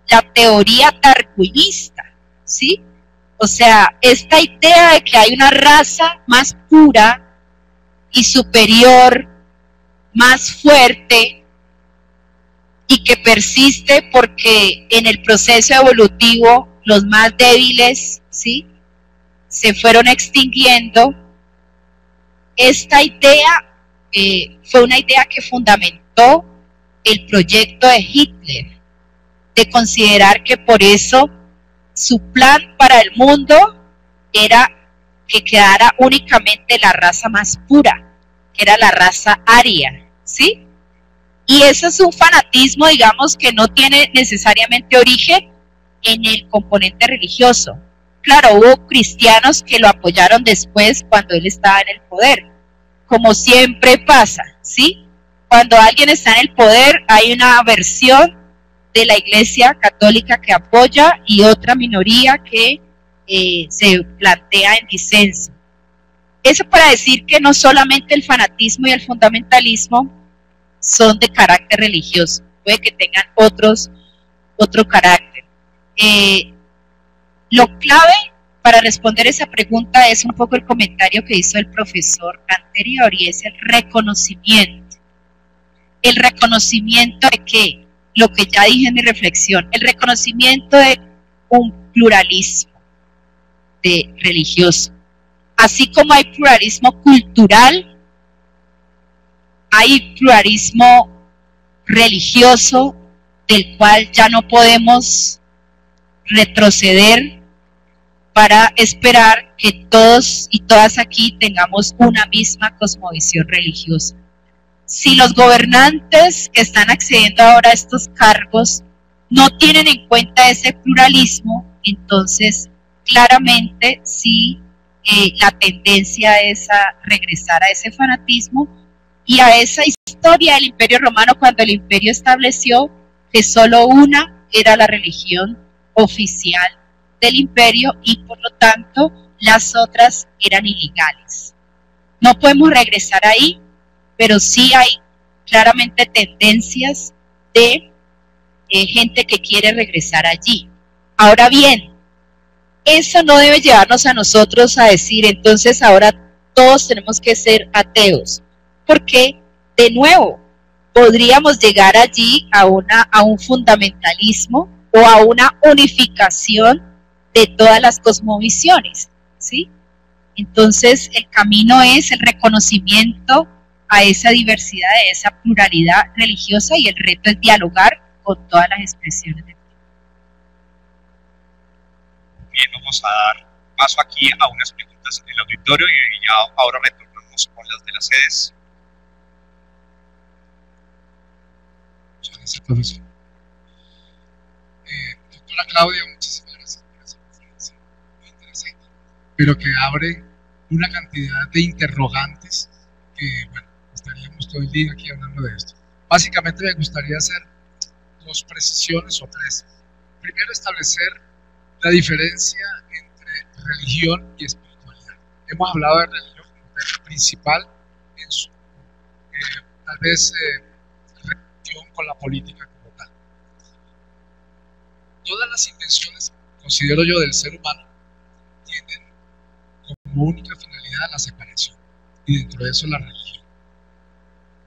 A: la teoría darwinista, ¿sí? O sea, esta idea de que hay una raza más pura y superior, más fuerte, y que persiste porque en el proceso evolutivo los más débiles, ¿sí?, se fueron extinguiendo. Esta idea fue una idea que fundamentó el proyecto de Hitler, de considerar que por eso su plan para el mundo era que quedara únicamente la raza más pura, que era la raza aria, ¿sí? Y eso es un fanatismo, digamos, que no tiene necesariamente origen en el componente religioso. Claro, hubo cristianos que lo apoyaron después cuando él estaba en el poder, como siempre pasa, ¿sí? Cuando alguien está en el poder hay una versión de la Iglesia Católica que apoya y otra minoría que se plantea en disenso. Eso para decir que no solamente el fanatismo y el fundamentalismo son de carácter religioso, puede que tengan otro carácter. Lo clave para responder esa pregunta es un poco el comentario que hizo el profesor anterior, y es el reconocimiento. ¿El reconocimiento de qué? Lo que ya dije en mi reflexión, el reconocimiento de un pluralismo de religioso. Así como hay pluralismo cultural, hay pluralismo religioso del cual ya no podemos retroceder para esperar que todos y todas aquí tengamos una misma cosmovisión religiosa. Si los gobernantes que están accediendo ahora a estos cargos no tienen en cuenta ese pluralismo, entonces claramente sí la tendencia es a regresar a ese fanatismo y a esa historia del Imperio Romano, cuando el imperio estableció que solo una era la religión oficial del imperio y por lo tanto las otras eran ilegales. No podemos regresar ahí, pero sí hay claramente tendencias de gente que quiere regresar allí. Ahora bien, eso no debe llevarnos a nosotros a decir, entonces ahora todos tenemos que ser ateos, porque de nuevo podríamos llegar allí a un fundamentalismo o a una unificación de todas las cosmovisiones, ¿sí? Entonces el camino es el reconocimiento a esa diversidad, a esa pluralidad religiosa, y el reto es dialogar con todas las expresiones de Dios.
B: Bien, vamos a dar paso aquí a unas preguntas en el auditorio y ya ahora retornamos con las de las sedes.
C: Muchas gracias, profesor. Doctora Claudia, muchísimas gracias por esa conferencia, muy interesante, pero que abre una cantidad de interrogantes que, bueno, estaríamos todo el día aquí hablando de esto. Básicamente me gustaría hacer dos precisiones o tres. Primero, establecer la diferencia entre religión y espiritualidad. Hemos hablado de religión como tema principal en su, tal vez, relación con la política como tal. Todas las invenciones, considero yo, del ser humano tienen como única finalidad la separación, y dentro de eso la religión.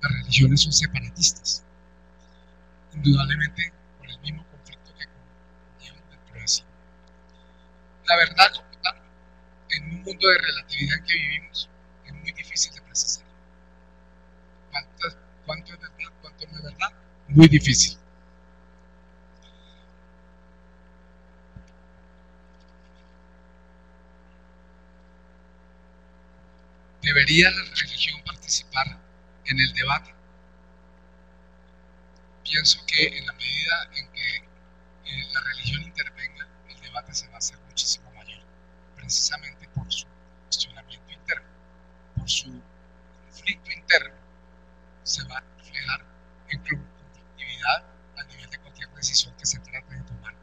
C: Las religiones son separatistas, indudablemente por el mismo conflicto que conllevan dentro de sí. La verdad como tal, en un mundo de relatividad en que vivimos, es muy difícil de precisar. ¿Cuánto es verdad, cuánto no es verdad? Muy difícil. ¿Debería la religión participar en el debate? Pienso que en la medida en que la religión intervenga, el debate se va a hacer muchísimo mayor, precisamente por su cuestionamiento interno, por su conflicto interno, se va a reflejar en conflictividad a nivel de cualquier decisión que se trate de tomar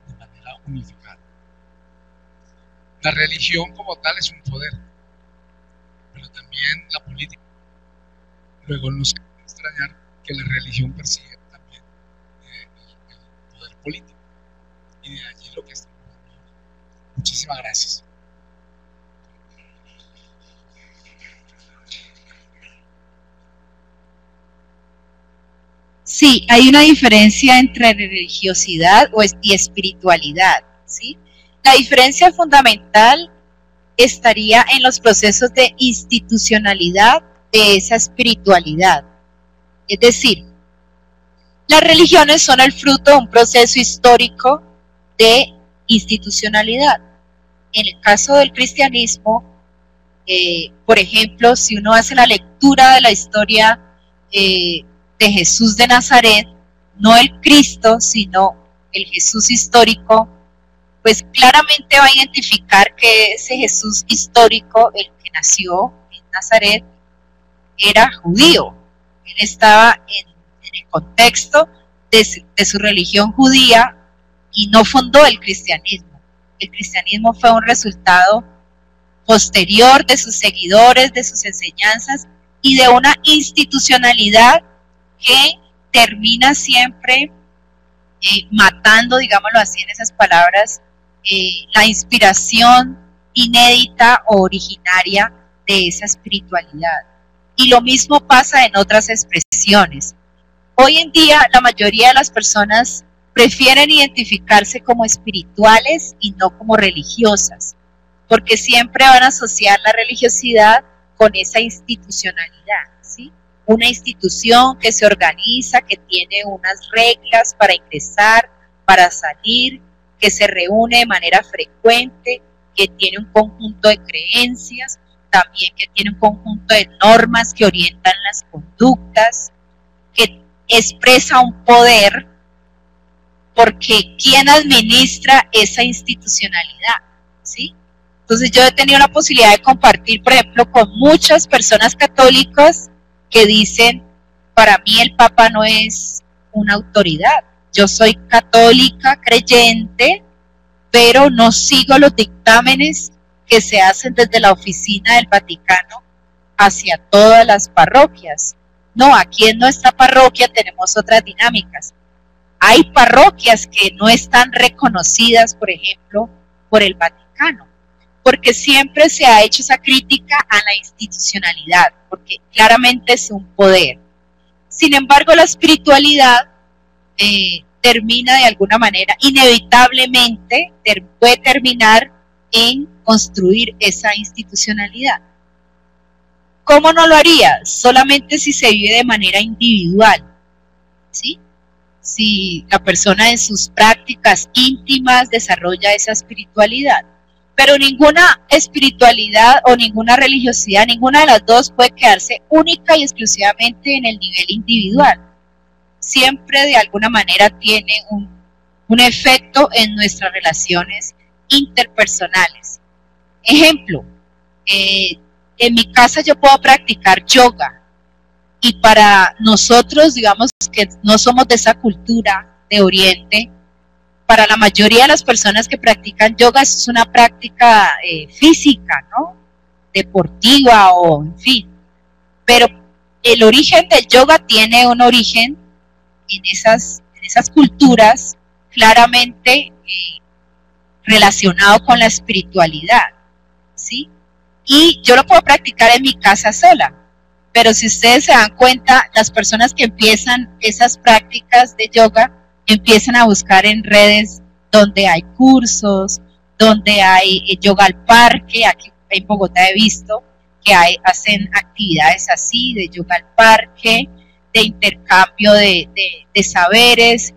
C: de manera unificada. La religión como tal es un poder, pero también la política. Luego no se puede extrañar que la religión persigue también el poder político, y de allí lo que estamos hablando, Muchísimas gracias.
A: Sí, hay una diferencia entre religiosidad y espiritualidad, ¿sí? La diferencia fundamental estaría en los procesos de institucionalidad de esa espiritualidad. Es decir, las religiones son el fruto de un proceso histórico de institucionalidad. En el caso del cristianismo, por ejemplo, si uno hace la lectura de la historia de Jesús de Nazaret, no el Cristo, sino el Jesús histórico, pues claramente va a identificar que ese Jesús histórico, el que nació en Nazaret, era judío. Él estaba en el contexto de su religión judía y no fundó el cristianismo. El cristianismo fue un resultado posterior de sus seguidores, de sus enseñanzas y de una institucionalidad que termina siempre matando, digámoslo así en esas palabras, la inspiración inédita o originaria de esa espiritualidad. Y lo mismo pasa en otras expresiones. Hoy en día la mayoría de las personas prefieren identificarse como espirituales y no como religiosas, porque siempre van a asociar la religiosidad con esa institucionalidad, ¿sí? Una institución que se organiza, que tiene unas reglas para ingresar, para salir, que se reúne de manera frecuente, que tiene un conjunto de creencias, también que tiene un conjunto de normas que orientan las conductas, que expresa un poder, porque ¿quién administra esa institucionalidad? ¿Sí? Entonces yo he tenido la posibilidad de compartir, por ejemplo, con muchas personas católicas que dicen, para mí el Papa no es una autoridad. Yo soy católica, creyente, pero no sigo los dictámenes que se hacen desde la oficina del Vaticano hacia todas las parroquias. No, aquí en nuestra parroquia tenemos otras dinámicas. Hay parroquias que no están reconocidas, por ejemplo, por el Vaticano, porque siempre se ha hecho esa crítica a la institucionalidad, porque claramente es un poder. Sin embargo, la espiritualidad termina de alguna manera, inevitablemente puede terminar en construir esa institucionalidad. ¿Cómo no lo haría? Solamente si se vive de manera individual, ¿sí? Si la persona en sus prácticas íntimas desarrolla esa espiritualidad. Pero ninguna espiritualidad o ninguna religiosidad, ninguna de las dos puede quedarse única y exclusivamente en el nivel individual. Siempre de alguna manera tiene un efecto en nuestras relaciones interpersonales. Ejemplo, en mi casa yo puedo practicar yoga y para nosotros, digamos que no somos de esa cultura de Oriente, para la mayoría de las personas que practican yoga es una práctica física, ¿no? Deportiva o en fin. Pero el origen del yoga tiene un origen en esas culturas claramente relacionado con la espiritualidad, ¿sí? Y yo lo puedo practicar en mi casa sola, pero si ustedes se dan cuenta, las personas que empiezan esas prácticas de yoga empiezan a buscar en redes donde hay cursos, donde hay yoga al parque. Aquí en Bogotá he visto que hacen actividades así, de yoga al parque, de intercambio de saberes,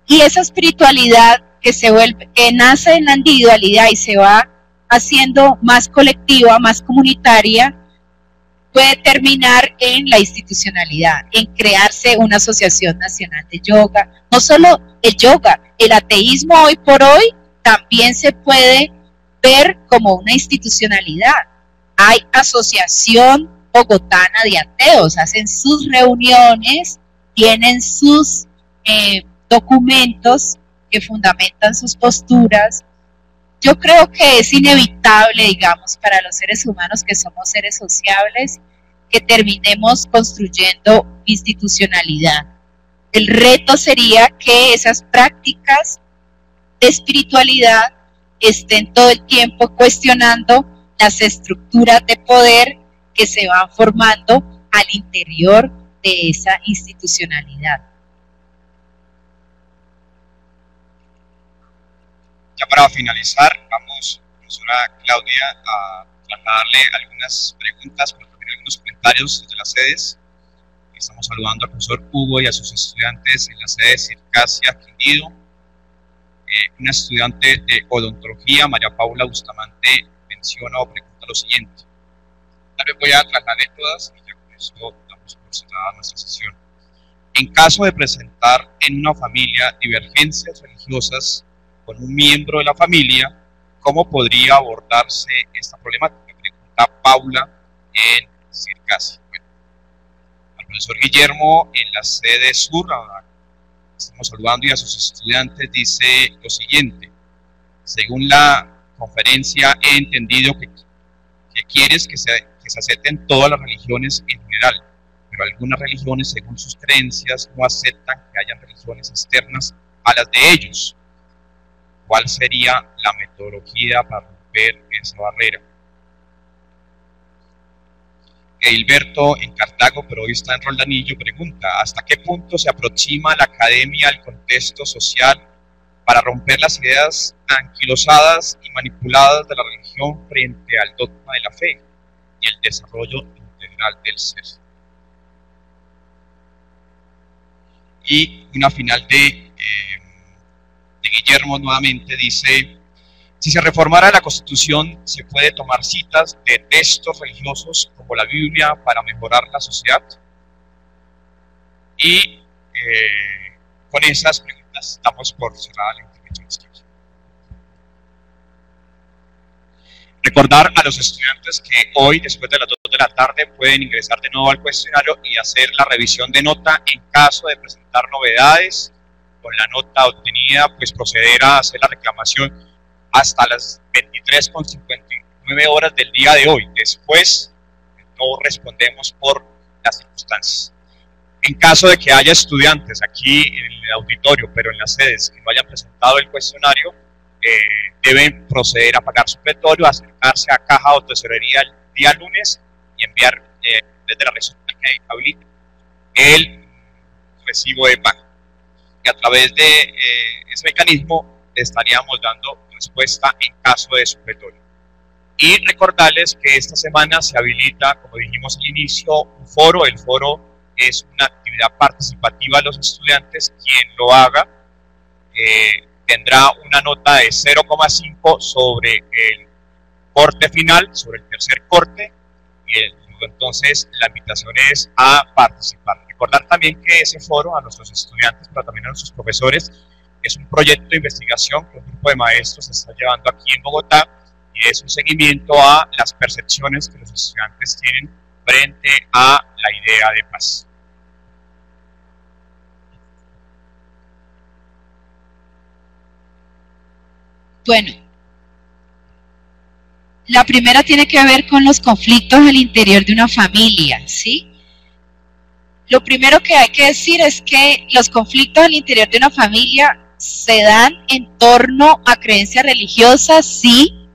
A: y esa espiritualidad que nace en la individualidad y se va haciendo más colectiva, más comunitaria, puede terminar en la institucionalidad, en crearse una asociación nacional de yoga. No solo el yoga, el ateísmo hoy por hoy también se puede ver como una institucionalidad. Hay asociación bogotana de ateos, hacen sus reuniones, tienen sus documentos que fundamentan sus posturas. Yo creo que es inevitable, digamos, para los seres humanos que somos seres sociables, que terminemos construyendo institucionalidad. El reto sería que esas prácticas de espiritualidad estén todo el tiempo cuestionando las estructuras de poder que se van formando al interior de esa institucionalidad.
B: Ya para finalizar, vamos, profesora Claudia, a trasladarle algunas preguntas, pero también algunos comentarios desde las sedes. Estamos saludando al profesor Hugo y a sus estudiantes en la sede Circasia Quindío. Una estudiante de odontología, María Paula Bustamante, menciona o pregunta lo siguiente. Tal vez voy a trasladarle todas y ya con eso damos por cerrada nuestra sesión. En caso de presentar en una familia divergencias religiosas con un miembro de la familia, ¿cómo podría abordarse esta problemática? Pregunta Paula en Circasia. Bueno, al profesor Guillermo en la sede sur, estamos saludando, y a sus estudiantes dice lo siguiente. Según la conferencia he entendido que quieres que se acepten todas las religiones en general, pero algunas religiones según sus creencias no aceptan que hayan religiones externas a las de ellos. ¿Cuál sería la metodología para romper esa barrera? Gilberto en Cartago, pero hoy está en Roldanillo, pregunta, ¿hasta qué punto se aproxima la academia al contexto social para romper las ideas anquilosadas y manipuladas de la religión frente al dogma de la fe y el desarrollo integral del ser? Y una final de Guillermo nuevamente dice, si se reformara la Constitución, ¿se puede tomar citas de textos religiosos como la Biblia para mejorar la sociedad? Y con esas preguntas damos por cerrada la intervención. Recordar a los estudiantes que hoy, después de las 2 de la tarde, pueden ingresar de nuevo al cuestionario y hacer la revisión de nota en caso de presentar novedades. Con la nota obtenida, pues proceder a hacer la reclamación hasta las 23:59 horas del día de hoy. Después no respondemos por las circunstancias. En caso de que haya estudiantes aquí en el auditorio, pero en las sedes que no hayan presentado el cuestionario, deben proceder a pagar supletorio, acercarse a caja o tesorería el día lunes y enviar desde la resolución que habilite el recibo de pago. Y a través de ese mecanismo estaríamos dando respuesta en caso de supletorio. Y recordarles que esta semana se habilita, como dijimos al inicio, un foro. El foro es una actividad participativa de los estudiantes. Quien lo haga tendrá una nota de 0,5 sobre el corte final, sobre el tercer corte, y entonces la invitación es a participar. Recordar también que ese foro a nuestros estudiantes, pero también a nuestros profesores, es un proyecto de investigación que un grupo de maestros está llevando aquí en Bogotá y es un seguimiento a las percepciones que los estudiantes tienen frente a la idea de paz.
A: Bueno, la primera tiene que ver con los conflictos al interior de una familia, ¿sí? Lo primero que hay que decir es que los conflictos al interior de una familia se dan en torno a creencias religiosas, sí,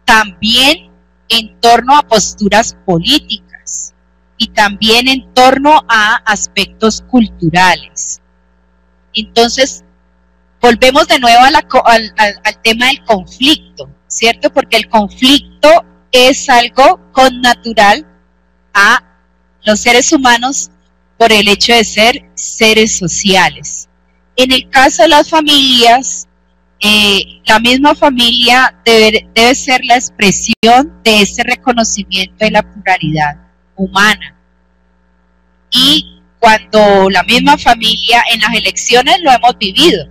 A: también en torno a posturas políticas y también en torno a aspectos culturales. Entonces, volvemos de nuevo al tema del conflicto, ¿cierto? Porque el conflicto es algo connatural a los seres humanos por el hecho de ser seres sociales. En el caso de las familias, la misma familia debe ser la expresión de ese reconocimiento de la pluralidad humana. Y cuando la misma familia, en las elecciones lo hemos vivido,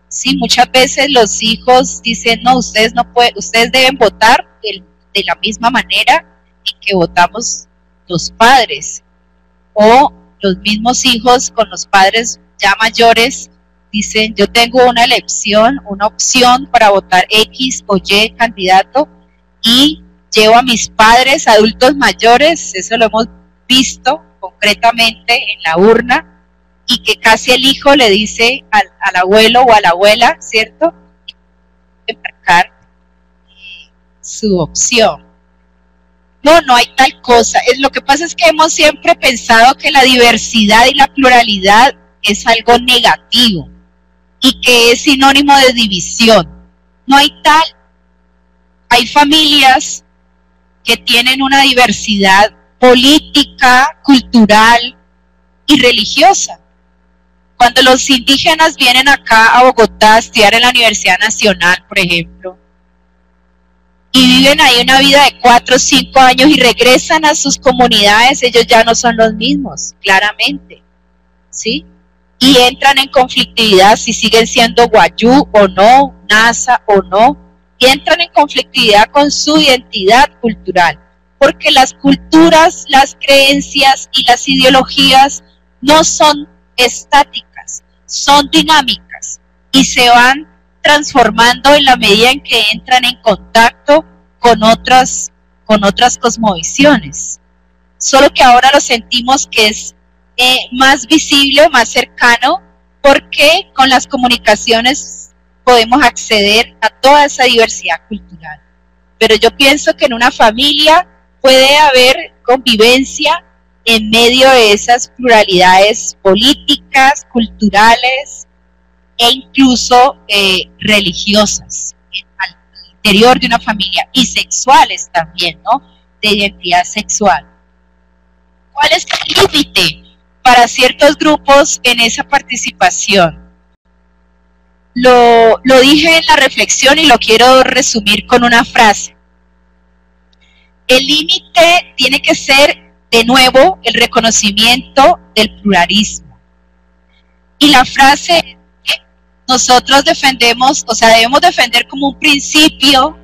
A: ¿sí? Muchas veces los hijos dicen, no, ustedes no pueden, ustedes deben votar de la misma manera en que votamos los padres, o los mismos hijos con los padres ya mayores dicen, yo tengo una elección, una opción para votar X o Y candidato y llevo a mis padres adultos mayores, eso lo hemos visto concretamente en la urna, y que casi el hijo le dice al abuelo o a la abuela, ¿cierto?, marcar su opción. No hay tal cosa. Lo que pasa es que hemos siempre pensado que la diversidad y la pluralidad es algo negativo y que es sinónimo de división. No hay tal. Hay familias que tienen una diversidad política, cultural y religiosa. Cuando los indígenas vienen acá a Bogotá a estudiar en la Universidad Nacional, por ejemplo, y viven ahí una vida de 4 o 5 años y regresan a sus comunidades, ellos ya no son los mismos, claramente, ¿sí? Y entran en conflictividad si siguen siendo guayú o no, nasa o no, y entran en conflictividad con su identidad cultural, porque las culturas, las creencias y las ideologías no son estáticas, son dinámicas y se van transformando en la medida en que entran en contacto con otras cosmovisiones. Solo que ahora lo sentimos que es más visible, más cercano, porque con las comunicaciones podemos acceder a toda esa diversidad cultural. Pero yo pienso que en una familia puede haber convivencia en medio de esas pluralidades políticas, culturales e incluso religiosas al interior de una familia, y sexuales también, ¿no? De identidad sexual. ¿Cuál es el límite para ciertos grupos en esa participación? Lo dije en la reflexión y lo quiero resumir con una frase. El límite tiene que ser, de nuevo, el reconocimiento del pluralismo. Y la frase que nosotros defendemos, o sea, debemos defender como un principio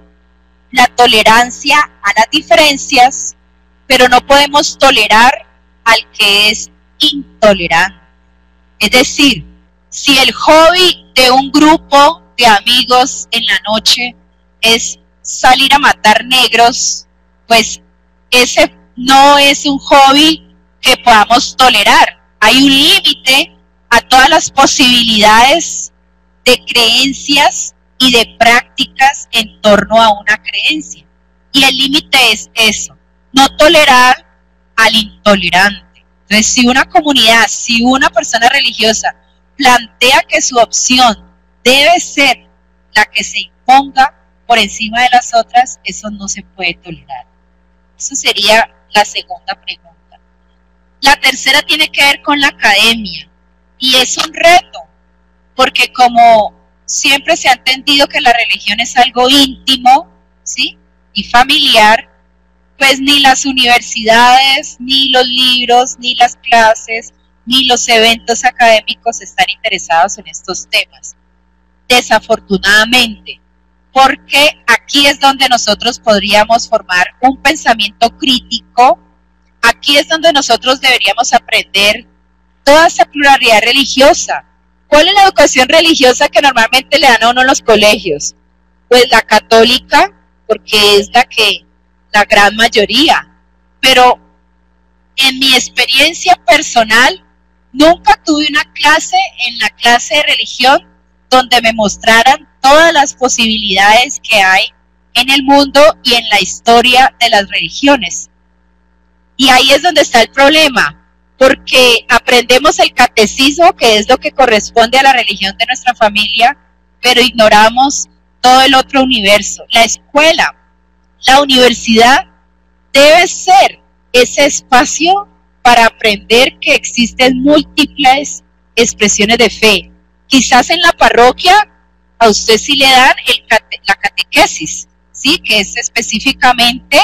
A: la tolerancia a las diferencias, pero no podemos tolerar al que es intolerante. Es decir, si el hobby de un grupo de amigos en la noche es salir a matar negros, pues ese no es un hobby que podamos tolerar. Hay un límite a todas las posibilidades de creencias y de prácticas en torno a una creencia. Y el límite es eso, no tolerar al intolerante. Entonces, si una comunidad, si una persona religiosa plantea que su opción debe ser la que se imponga por encima de las otras, eso no se puede tolerar. Eso sería la segunda pregunta. La tercera tiene que ver con la academia, y es un reto, porque como siempre se ha entendido que la religión es algo íntimo, ¿sí?, y familiar, pues ni las universidades, ni los libros, ni las clases, ni los eventos académicos están interesados en estos temas, desafortunadamente, porque aquí es donde nosotros podríamos formar un pensamiento crítico, aquí es donde nosotros deberíamos aprender toda esa pluralidad religiosa. ¿Cuál es la educación religiosa que normalmente le dan a uno en los colegios? Pues la católica, porque es la gran mayoría, pero en mi experiencia personal, nunca tuve una clase en la clase de religión donde me mostraran todas las posibilidades que hay en el mundo y en la historia de las religiones. Y ahí es donde está el problema, porque aprendemos el catecismo, que es lo que corresponde a la religión de nuestra familia, pero ignoramos todo el otro universo. La escuela, la universidad debe ser ese espacio para aprender que existen múltiples expresiones de fe. Quizás en la parroquia a usted sí le dan la catequesis, ¿sí?, que es específicamente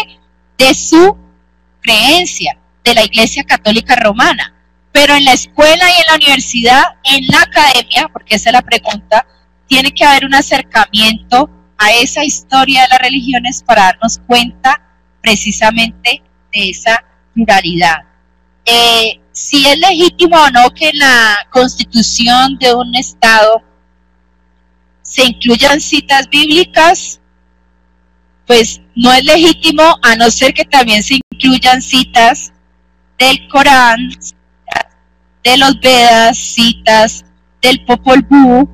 A: de su creencia, de la Iglesia Católica Romana. Pero en la escuela y en la universidad, en la academia, porque esa es la pregunta, tiene que haber un acercamiento a esa historia de las religiones para darnos cuenta precisamente de esa pluralidad. Si es legítimo o no que en la constitución de un estado se incluyan citas bíblicas, pues no es legítimo, a no ser que también se incluyan citas del Corán, de los Vedas, citas del Popol Vuh,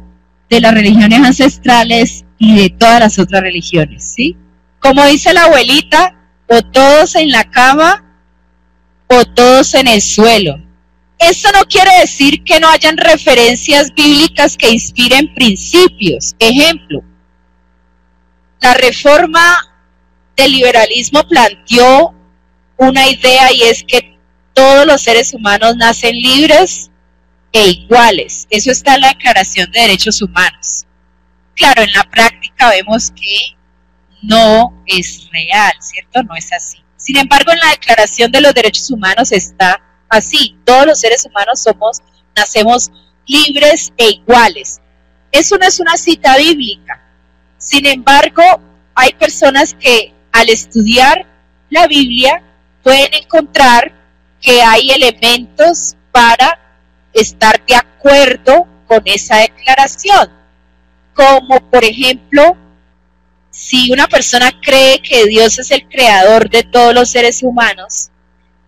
A: de las religiones ancestrales y de todas las otras religiones, ¿sí? Como dice la abuelita, o todos en la cama o todos en el suelo. Esto no quiere decir que no hayan referencias bíblicas que inspiren principios. Ejemplo, la reforma del liberalismo planteó una idea y es que todos los seres humanos nacen libres e iguales. Eso está en la Declaración de Derechos Humanos. Claro, en la práctica vemos que no es real, ¿cierto? No es así. Sin embargo, en la Declaración de los Derechos Humanos está así. Todos los seres humanos nacemos libres e iguales. Eso no es una cita bíblica. Sin embargo, hay personas que al estudiar la Biblia pueden encontrar que hay elementos para estar de acuerdo con esa declaración. Como por ejemplo, si una persona cree que Dios es el creador de todos los seres humanos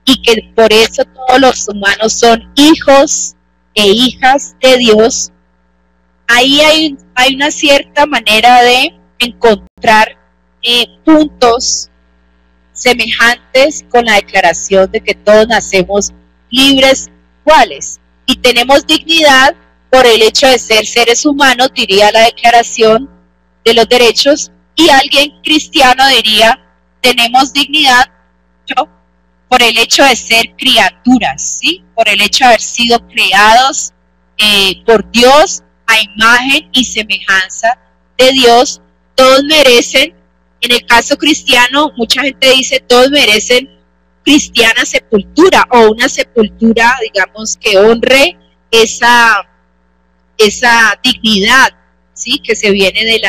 A: y que por eso todos los humanos son hijos e hijas de Dios, ahí hay una cierta manera de encontrar puntos semejantes con la declaración de que todos nacemos libres, iguales, y tenemos dignidad por el hecho de ser seres humanos, diría la Declaración de los Derechos, y alguien cristiano diría, tenemos dignidad por el hecho de ser criaturas, ¿sí? Por el hecho de haber sido creados por Dios a imagen y semejanza de Dios. Todos merecen, en el caso cristiano, mucha gente dice, todos merecen cristiana sepultura o una sepultura, digamos, que honre esa dignidad, ¿sí? Que se viene de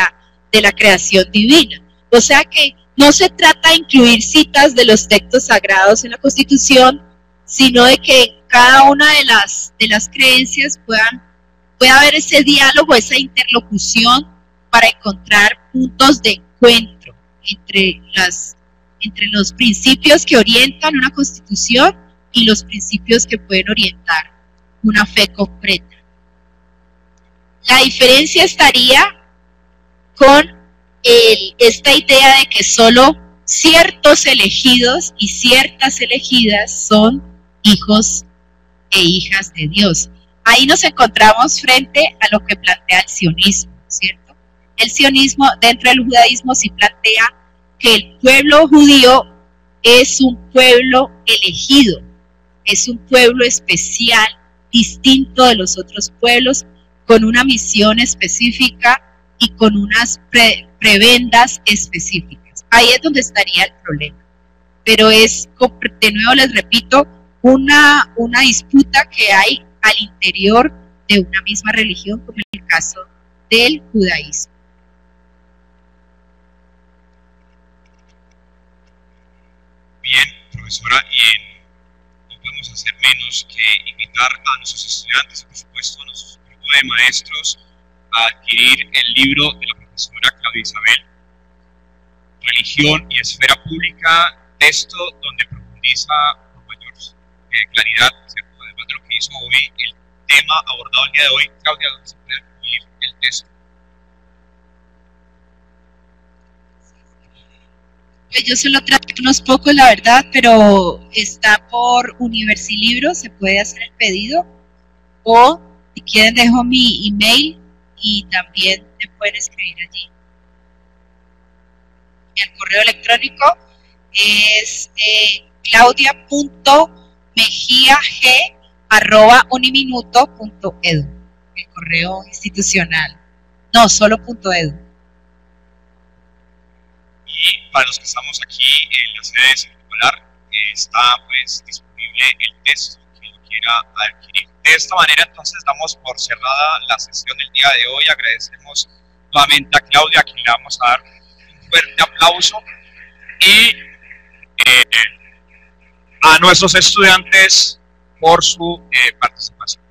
A: la creación divina. O sea que no se trata de incluir citas de los textos sagrados en la Constitución, sino de que en cada una de las creencias pueda haber ese diálogo, esa interlocución para encontrar puntos de encuentro entre los principios que orientan una Constitución y los principios que pueden orientar una fe concreta. La diferencia estaría con esta idea de que solo ciertos elegidos y ciertas elegidas son hijos e hijas de Dios. Ahí nos encontramos frente a lo que plantea el sionismo, ¿cierto? El sionismo dentro del judaísmo sí plantea que el pueblo judío es un pueblo elegido, es un pueblo especial, distinto de los otros pueblos, con una misión específica y con unas prebendas específicas. Ahí es donde estaría el problema. Pero es, de nuevo les repito, una disputa que hay al interior de una misma religión, como en el caso del judaísmo.
B: Bien, profesora, y no podemos hacer menos que invitar a nuestros estudiantes y por supuesto a nuestro grupo de maestros a adquirir el libro de la profesora Claudia Isabel, Religión y Esfera Pública, texto donde profundiza con mayor claridad, ¿cierto? Además de lo que hizo hoy, el tema abordado el día de hoy. Claudia, ¿dónde se puede adquirir el texto?
A: Yo solo traje unos pocos, la verdad, pero está por Universilibros, se puede hacer el pedido, o si quieren dejo mi email y también me pueden escribir allí. El correo electrónico es claudia.mejiag@uniminuto.edu, el correo institucional, no, solo .edu.
B: Y para los que estamos aquí en la sede de Centro Escolar, está pues disponible el texto, quien lo quiera adquirir. De esta manera entonces damos por cerrada la sesión del día de hoy. Agradecemos nuevamente a Claudia, a quien le vamos a dar un fuerte aplauso, y a nuestros estudiantes por su participación.